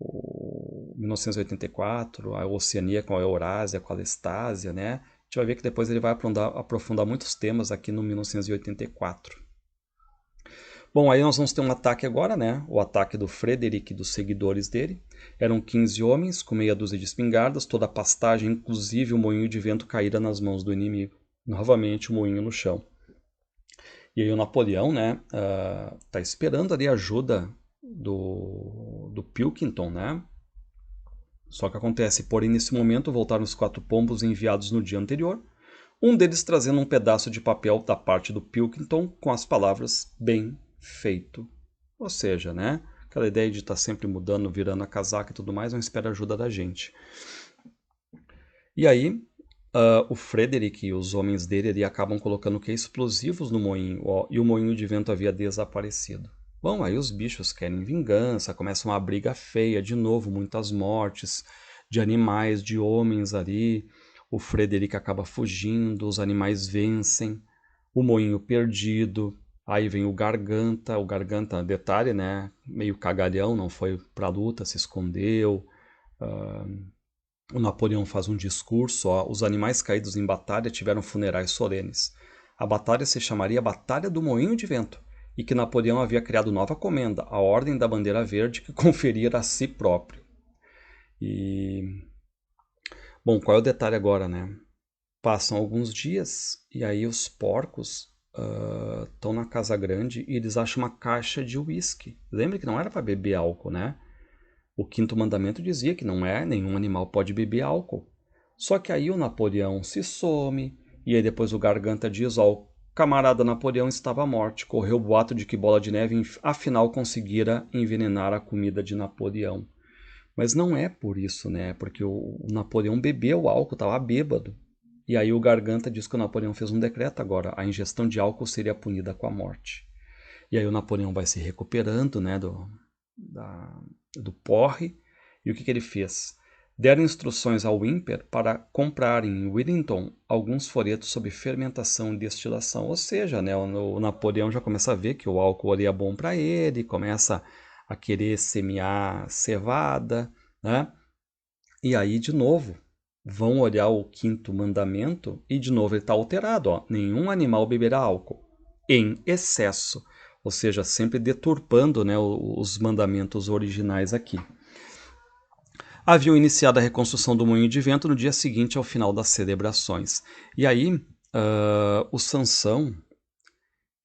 o 1984, a Oceania com a Eurásia, com a Lestásia, né, a gente vai ver que depois ele vai aprofundar muitos temas aqui no 1984. Bom, aí nós vamos ter um ataque agora, né? O ataque do Frederick e dos seguidores dele. Eram 15 homens, com meia dúzia de espingardas, toda a pastagem, inclusive o moinho de vento, caíra nas mãos do inimigo. Novamente o moinho no chão. E aí o Napoleão, né, tá esperando ali a ajuda do Pilkington, né? Só que acontece, porém nesse momento voltaram os 4 pombos enviados no dia anterior. Um deles trazendo um pedaço de papel da parte do Pilkington com as palavras bem feito. Ou seja, né? Aquela ideia de estar sempre mudando, virando a casaca e tudo mais, não espera ajuda da gente. E aí, o Frederick e os homens dele ali acabam colocando que explosivos no moinho, ó, e o moinho de vento havia desaparecido. Bom, aí os bichos querem vingança, começa uma briga feia, de novo, muitas mortes de animais, de homens ali. O Frederick acaba fugindo, os animais vencem, o moinho perdido. Aí vem o Garganta, detalhe, né? Meio cagalhão, não foi pra luta, se escondeu. O Napoleão faz um discurso, ó, os animais caídos em batalha tiveram funerais solenes. A batalha se chamaria Batalha do Moinho de Vento, e que Napoleão havia criado nova comenda, a Ordem da Bandeira Verde, que conferia a si próprio. E... Bom, qual é o detalhe agora, né? Passam alguns dias, e aí os porcos estão na Casa Grande e eles acham uma caixa de uísque. Lembra que não era para beber álcool, né? O quinto mandamento dizia que nenhum animal pode beber álcool. Só que aí o Napoleão se some, e aí depois o Garganta diz, ó, o camarada Napoleão estava à morte, correu o boato de que Bola de Neve afinal conseguira envenenar a comida de Napoleão. Mas não é por isso, né? Porque o Napoleão bebeu álcool, estava bêbado. E aí o Garganta diz que o Napoleão fez um decreto agora, a ingestão de álcool seria punida com a morte. E aí o Napoleão vai se recuperando, né, do porre. E o que ele fez? Deram instruções ao Whymper para comprar em Wellington alguns folhetos sobre fermentação e destilação. Ou seja, né, o Napoleão já começa a ver que o álcool ali é bom para ele, começa a querer semear cevada, né? E aí, de novo, vão olhar o quinto mandamento e, de novo, ele está alterado. Ó. Nenhum animal beberá álcool em excesso. Ou seja, sempre deturpando, né, os mandamentos originais aqui. Haviam iniciado a reconstrução do moinho de vento no dia seguinte ao final das celebrações. E aí, o Sansão,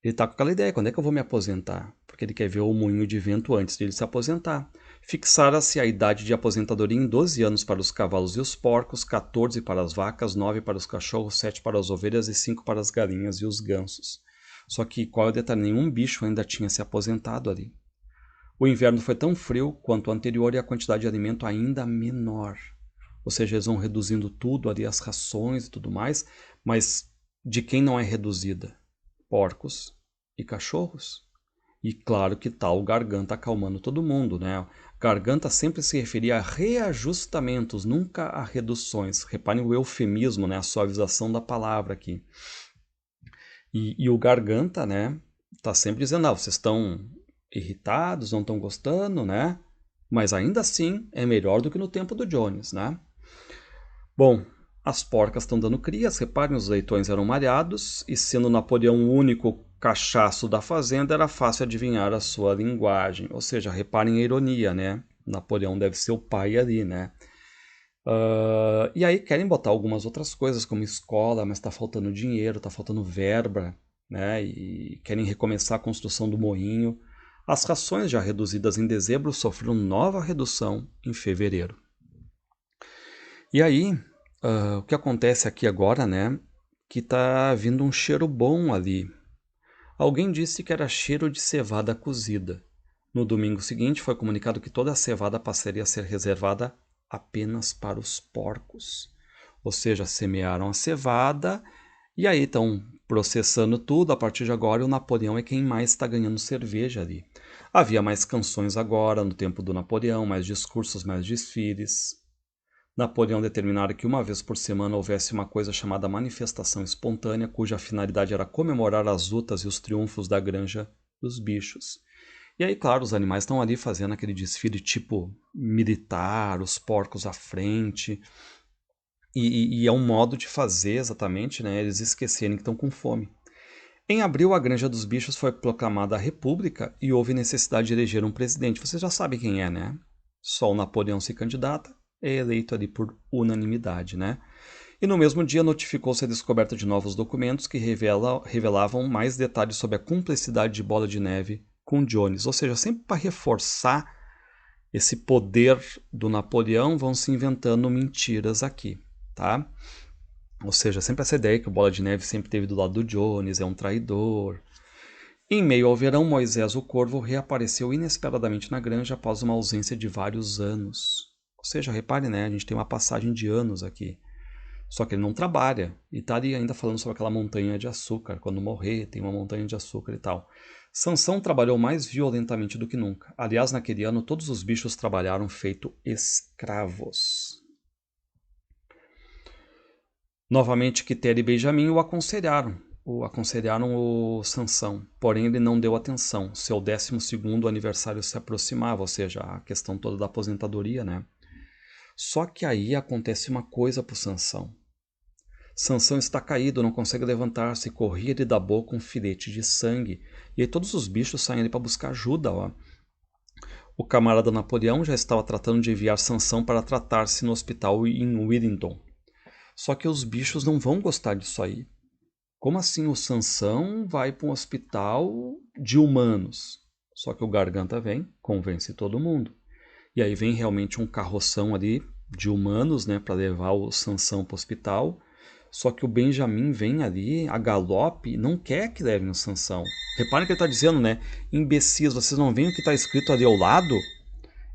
ele está com aquela ideia, quando é que eu vou me aposentar? Porque ele quer ver o moinho de vento antes de ele se aposentar. Fixara-se a idade de aposentadoria em 12 anos para os cavalos e os porcos, 14 para as vacas, 9 para os cachorros, 7 para as ovelhas e 5 para as galinhas e os gansos. Só que, qual é o detalhe? Nenhum bicho ainda tinha se aposentado ali. O inverno foi tão frio quanto o anterior e a quantidade de alimento ainda menor. Ou seja, eles vão reduzindo tudo ali, as rações e tudo mais, mas de quem não é reduzida? Porcos e cachorros. E claro que tá o Garganta acalmando todo mundo, né? Garganta sempre se referia a reajustamentos, nunca a reduções. Reparem o eufemismo, né? A suavização da palavra aqui. E o Garganta, né? Tá sempre dizendo, vocês estão irritados, não estão gostando, né? Mas ainda assim é melhor do que no tempo do Jones, né? Bom, as porcas estão dando crias, reparem, os leitões eram malhados, e sendo Napoleão o único cachaço da fazenda, era fácil adivinhar a sua linguagem. Ou seja, reparem a ironia, né? Napoleão deve ser o pai ali, né? E aí querem botar algumas outras coisas, como escola, mas está faltando dinheiro, está faltando verba, né? E querem recomeçar a construção do moinho. As rações já reduzidas em dezembro sofreram nova redução em fevereiro. E aí, o que acontece aqui agora, né? Que está vindo um cheiro bom ali. Alguém disse que era cheiro de cevada cozida. No domingo seguinte foi comunicado que toda a cevada passaria a ser reservada apenas para os porcos. Ou seja, semearam a cevada e aí estão processando tudo. A partir de agora, o Napoleão é quem mais está ganhando cerveja ali. Havia mais canções agora, no tempo do Napoleão, mais discursos, mais desfiles. Napoleão determinara que uma vez por semana houvesse uma coisa chamada manifestação espontânea, cuja finalidade era comemorar as lutas e os triunfos da granja dos bichos. E aí, claro, os animais estão ali fazendo aquele desfile tipo militar, os porcos à frente. E é um modo de fazer exatamente, né, eles esquecerem que estão com fome. Em abril, a Granja dos Bichos foi proclamada a República e houve necessidade de eleger um presidente. Vocês já sabem quem é, né? Só o Napoleão se candidata, é eleito ali por unanimidade, né? E no mesmo dia notificou-se a descoberta de novos documentos que revelavam mais detalhes sobre a cumplicidade de Bola de Neve com Jones. Ou seja, sempre para reforçar esse poder do Napoleão, vão se inventando mentiras aqui, tá? Ou seja, sempre essa ideia que o Bola de Neve sempre teve do lado do Jones, é um traidor. Em meio ao verão, Moisés o Corvo reapareceu inesperadamente na granja após uma ausência de vários anos. Ou seja, repare, né? A gente tem uma passagem de anos aqui. Só que ele não trabalha. E está ali ainda falando sobre aquela montanha de açúcar. Quando morrer, tem uma montanha de açúcar e tal. Sansão trabalhou mais violentamente do que nunca. Aliás, naquele ano, todos os bichos trabalharam feito escravos. Novamente, Quitéria e Benjamim aconselharam o Sansão, porém ele não deu atenção. Seu 12º aniversário se aproximava, ou seja, a questão toda da aposentadoria, né? Só que aí acontece uma coisa pro Sansão. Sansão está caído, não consegue levantar-se, corria-lhe da boca um filete de sangue. E aí todos os bichos saem ali para buscar ajuda, ó. O camarada Napoleão já estava tratando de enviar Sansão para tratar-se no hospital em Wellington. Só que os bichos não vão gostar disso aí. Como assim o Sansão vai para um hospital de humanos? Só que o Garganta vem, convence todo mundo. E aí vem realmente um carroção ali de humanos, né, para levar o Sansão para o hospital. Só que o Benjamin vem ali a galope e não quer que levem o Sansão. Reparem que ele está dizendo, né? Imbecis, vocês não veem o que está escrito ali ao lado?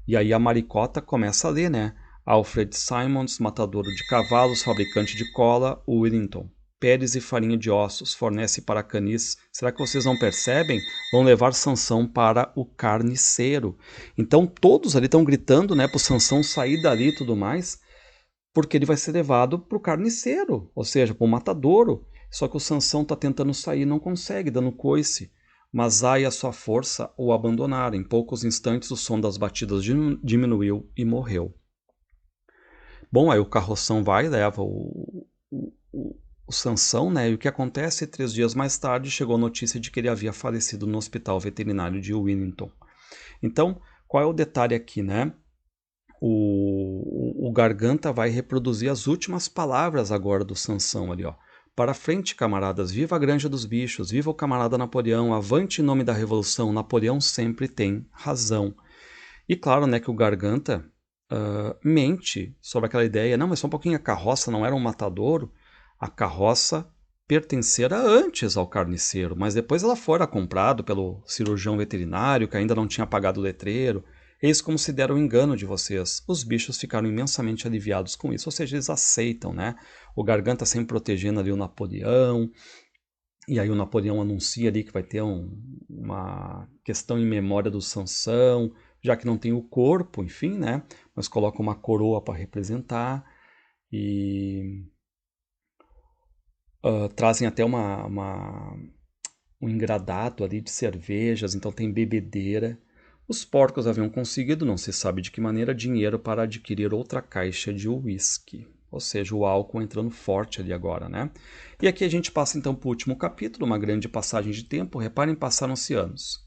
E aí a Maricota começa a ler, né? Alfred Simons, matador de cavalos, fabricante de cola, Wellington. Peles e farinha de ossos, fornece para canis. Será que vocês não percebem? Vão levar Sansão para o carniceiro. Então todos ali estão gritando, né, para o Sansão sair dali e tudo mais, porque ele vai ser levado para o carniceiro, ou seja, para o matadouro. Só que o Sansão está tentando sair e não consegue, dando coice. Mas ai a sua força o abandonaram. Em poucos instantes o som das batidas diminuiu e morreu. Bom, aí o carroção vai e leva o Sansão, né? E o que acontece? 3 dias mais tarde chegou a notícia de que ele havia falecido no hospital veterinário de Wellington. Então, qual é o detalhe aqui, né? O Garganta vai reproduzir as últimas palavras agora do Sansão ali, ó. Para frente, camaradas, viva a Granja dos Bichos, viva o camarada Napoleão, avante em nome da Revolução, Napoleão sempre tem razão. E claro, né, que o Garganta mente sobre aquela ideia, não, mas só um pouquinho, a carroça não era um matadouro, a carroça pertencera antes ao carniceiro, mas depois ela fora comprada pelo cirurgião veterinário, que ainda não tinha pagado o letreiro. Eis como se deram o engano de vocês. Os bichos ficaram imensamente aliviados com isso, ou seja, eles aceitam, né? O Garganta sempre protegendo ali o Napoleão, e aí o Napoleão anuncia ali que vai ter uma questão em memória do Sansão, já que não tem o corpo, enfim, né? Mas coloca uma coroa para representar e trazem até um engradado ali de cervejas, então tem bebedeira. Os porcos haviam conseguido, não se sabe de que maneira, dinheiro para adquirir outra caixa de uísque. Ou seja, o álcool entrando forte ali agora, né? E aqui a gente passa então para o último capítulo, uma grande passagem de tempo. Reparem, passaram-se anos.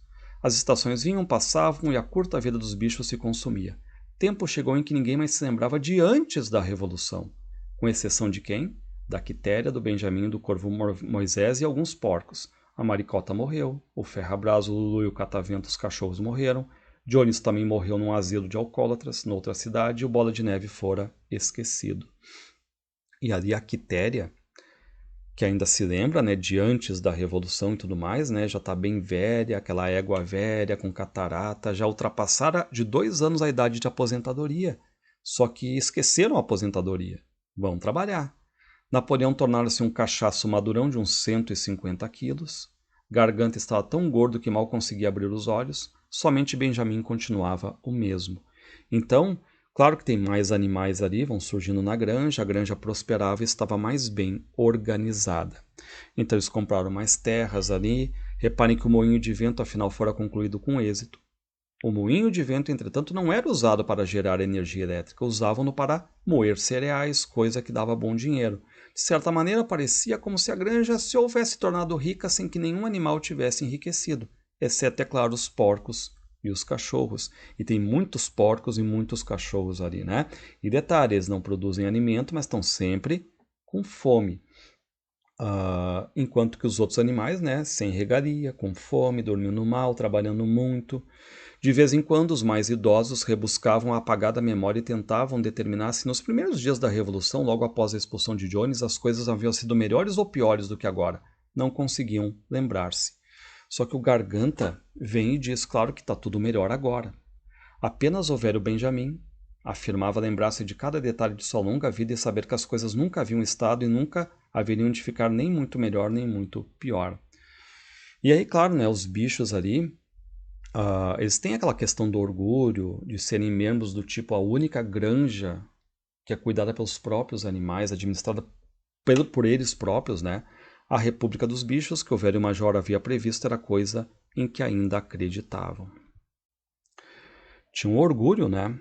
As estações vinham, passavam e a curta vida dos bichos se consumia. Tempo chegou em que ninguém mais se lembrava de antes da Revolução. Com exceção de quem? Da Quitéria, do Benjamim, do Corvo Moisés e alguns porcos. A Maricota morreu, o Ferrabras, o Lulu e o Catavento, os cachorros morreram, Jones também morreu num asilo de alcoólatras, noutra cidade, e o Bola de Neve fora esquecido. E ali a Quitéria, que ainda se lembra, né, de antes da Revolução e tudo mais, né, já está bem velha, aquela égua velha com catarata, já ultrapassara de 2 anos a idade de aposentadoria, só que esqueceram a aposentadoria, vão trabalhar. Napoleão tornara-se um cachaço madurão de uns 150 quilos. Garganta estava tão gordo que mal conseguia abrir os olhos. Somente Benjamin continuava o mesmo. Então, claro que tem mais animais ali, vão surgindo na granja. A granja prosperava e estava mais bem organizada. Então eles compraram mais terras ali. Reparem que o moinho de vento, afinal, fora concluído com êxito. O moinho de vento, entretanto, não era usado para gerar energia elétrica, usavam-no para moer cereais, coisa que dava bom dinheiro. De certa maneira, parecia como se a granja se houvesse tornado rica sem que nenhum animal tivesse enriquecido, exceto, é claro, os porcos e os cachorros. E tem muitos porcos e muitos cachorros ali, né? E detalhe, eles não produzem alimento, mas estão sempre com fome. Enquanto que os outros animais, né, sem regalia, com fome, dormindo mal, trabalhando muito. De vez em quando, os mais idosos rebuscavam a apagada memória e tentavam determinar se nos primeiros dias da Revolução, logo após a expulsão de Jones, as coisas haviam sido melhores ou piores do que agora. Não conseguiam lembrar-se. Só que o Garganta vem e diz, claro que está tudo melhor agora. Apenas o velho Benjamin afirmava lembrar-se de cada detalhe de sua longa vida e saber que as coisas nunca haviam estado e nunca haveriam de ficar nem muito melhor nem muito pior. E aí, claro, né, os bichos ali, eles têm aquela questão do orgulho, de serem membros do tipo a única granja que é cuidada pelos próprios animais, administrada por eles próprios, né? A República dos Bichos, que o velho major havia previsto, era coisa em que ainda acreditavam. Tinha um orgulho, né?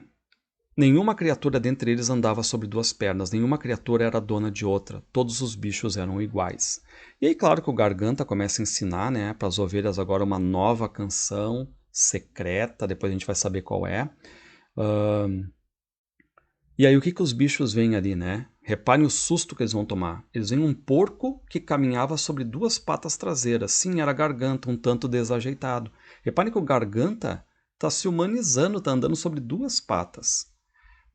Nenhuma criatura dentre eles andava sobre duas pernas, nenhuma criatura era dona de outra, todos os bichos eram iguais. E aí, claro que o Garganta começa a ensinar, né, para as ovelhas agora uma nova canção secreta, depois a gente vai saber qual é. E aí o que os bichos veem ali, né? Reparem o susto que eles vão tomar. Eles veem um porco que caminhava sobre duas patas traseiras. Sim, era Garganta, um tanto desajeitado. Reparem que o Garganta está se humanizando, está andando sobre duas patas.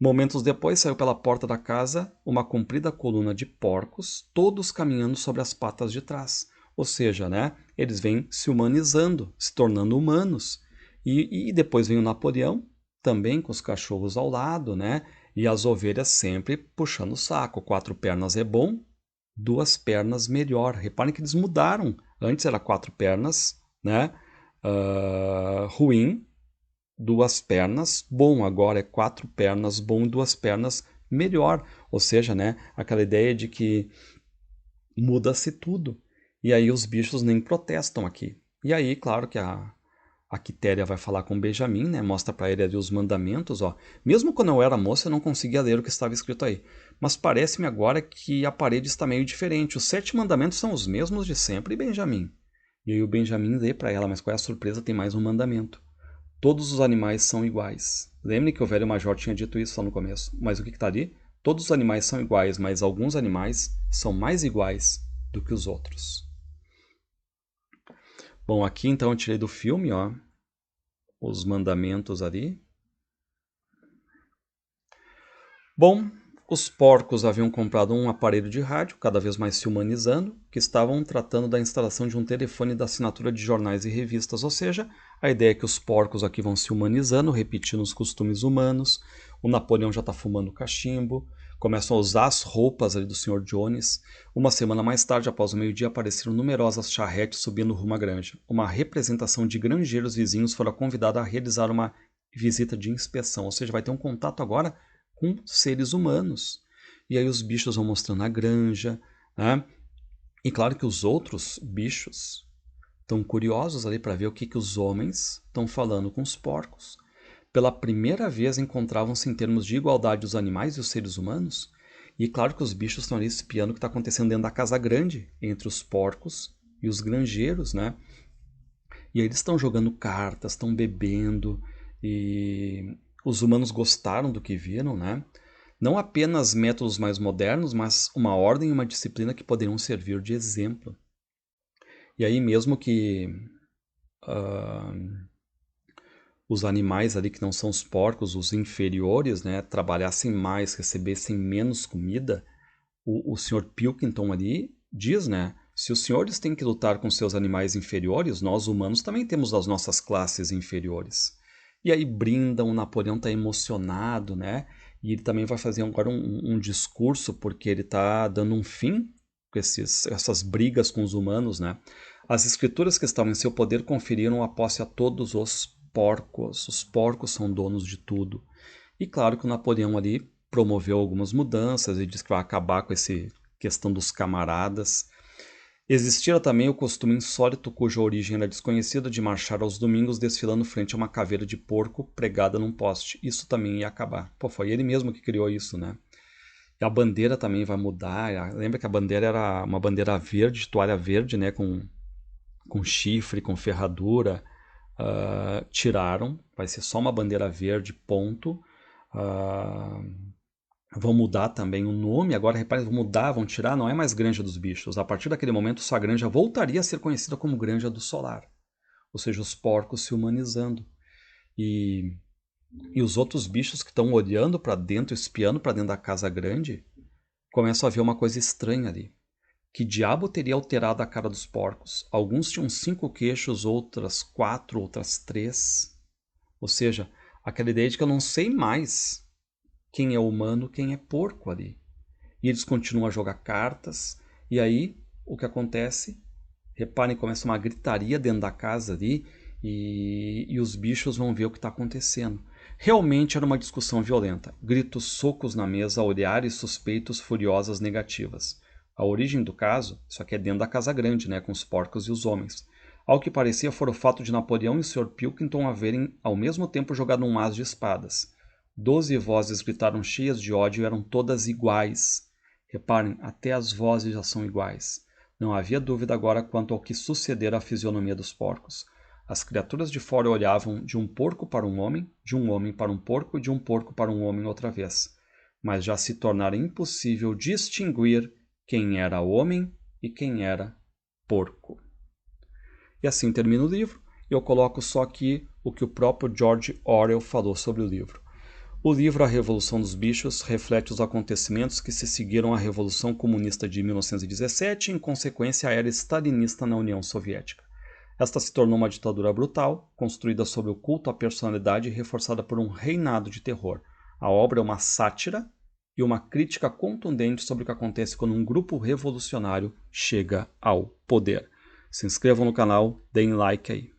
Momentos depois saiu pela porta da casa uma comprida coluna de porcos, todos caminhando sobre as patas de trás. Ou seja, né, eles vêm se humanizando, se tornando humanos. E depois vem o Napoleão, também com os cachorros ao lado, né? E as ovelhas sempre puxando o saco. 4 pernas é bom, 2 pernas melhor. Reparem que eles mudaram. Antes era 4 pernas, né? Ruim, 2 pernas bom. Agora é 4 pernas bom, 2 pernas melhor. Ou seja, né? Aquela ideia de que muda-se tudo. E aí os bichos nem protestam aqui. E aí, claro que a Quitéria vai falar com o Benjamin, né? Mostra para ele ali os mandamentos, ó. Mesmo quando eu era moça, eu não conseguia ler o que estava escrito aí. Mas parece-me agora que a parede está meio diferente. Os 7 mandamentos são os mesmos de sempre, Benjamin. E aí o Benjamin lê para ela, mas qual é a surpresa? Tem mais um mandamento. Todos os animais são iguais. Lembre que o velho major tinha dito isso lá no começo. Mas o que está ali? Todos os animais são iguais, mas alguns animais são mais iguais do que os outros. Bom, aqui então eu tirei do filme, ó, os mandamentos ali. Bom, os porcos haviam comprado um aparelho de rádio, cada vez mais se humanizando, que estavam tratando da instalação de um telefone da assinatura de jornais e revistas, ou seja, a ideia é que os porcos aqui vão se humanizando, repetindo os costumes humanos, o Napoleão já está fumando cachimbo, começam a usar as roupas ali do Sr. Jones. Uma semana mais tarde, após o meio-dia, apareceram numerosas charretes subindo rumo à granja. Uma representação de granjeiros vizinhos fora convidada a realizar uma visita de inspeção, ou seja, vai ter um contato agora com seres humanos. E aí os bichos vão mostrando a granja, né? E claro que os outros bichos estão curiosos ali para ver o que os homens estão falando com os porcos. Pela primeira vez encontravam-se em termos de igualdade os animais e os seres humanos. E claro que os bichos estão ali espiando o que está acontecendo dentro da casa grande, entre os porcos e os granjeiros, né? E aí eles estão jogando cartas, estão bebendo, e os humanos gostaram do que viram, né? Não apenas métodos mais modernos, mas uma ordem e uma disciplina que poderiam servir de exemplo. E aí mesmo que os animais ali que não são os porcos, os inferiores, né, trabalhassem mais, recebessem menos comida, o Sr. Pilkington ali diz, né, se os senhores têm que lutar com seus animais inferiores, nós humanos também temos as nossas classes inferiores. E aí brindam, o Napoleão está emocionado, né? E ele também vai fazer agora um discurso, porque ele está dando um fim com essas brigas com os humanos, né? As escrituras que estavam em seu poder conferiram a posse a todos os porcos. Os porcos são donos de tudo. E claro que o Napoleão ali promoveu algumas mudanças e disse que vai acabar com essa questão dos camaradas. Existia também o costume insólito, cuja origem era desconhecida, de marchar aos domingos desfilando frente a uma caveira de porco pregada num poste. Isso também ia acabar. Pô, foi ele mesmo que criou isso, né? E a bandeira também vai mudar. Lembra que a bandeira era uma bandeira verde, toalha verde, né? Com chifre, com ferradura. Tiraram. Vai ser só uma bandeira verde, ponto. Vão mudar também o nome, agora reparem, vão mudar, vão tirar, não é mais Granja dos Bichos. A partir daquele momento, sua granja voltaria a ser conhecida como Granja do Solar. Ou seja, os porcos se humanizando. E os outros bichos que estão olhando para dentro, espiando para dentro da casa grande, começam a ver uma coisa estranha ali. Que diabo teria alterado a cara dos porcos? Alguns tinham 5 queixos, outras 4, outras 3. Ou seja, aquela ideia de que eu não sei mais quem é humano, quem é porco ali. E eles continuam a jogar cartas. E aí, o que acontece? Reparem, começa uma gritaria dentro da casa ali e os bichos vão ver o que está acontecendo. Realmente era uma discussão violenta. Gritos, socos na mesa, olhares suspeitos, furiosas, negativas. A origem do caso, isso aqui é dentro da casa grande, né, com os porcos e os homens. Ao que parecia fora o fato de Napoleão e o Sr. Pilkington haverem ao mesmo tempo jogado um as de espadas. 12 vozes gritaram cheias de ódio e eram todas iguais. Reparem, até as vozes já são iguais. Não havia dúvida agora quanto ao que sucedera à fisionomia dos porcos. As criaturas de fora olhavam de um porco para um homem, de um homem para um porco e de um porco para um homem outra vez. Mas já se tornara impossível distinguir quem era homem e quem era porco. E assim termina o livro. Eu coloco só aqui o que o próprio George Orwell falou sobre o livro. O livro A Revolução dos Bichos reflete os acontecimentos que se seguiram à Revolução Comunista de 1917 e, em consequência, à era stalinista na União Soviética. Esta se tornou uma ditadura brutal, construída sobre o culto à personalidade e reforçada por um reinado de terror. A obra é uma sátira e uma crítica contundente sobre o que acontece quando um grupo revolucionário chega ao poder. Se inscrevam no canal, deem like aí.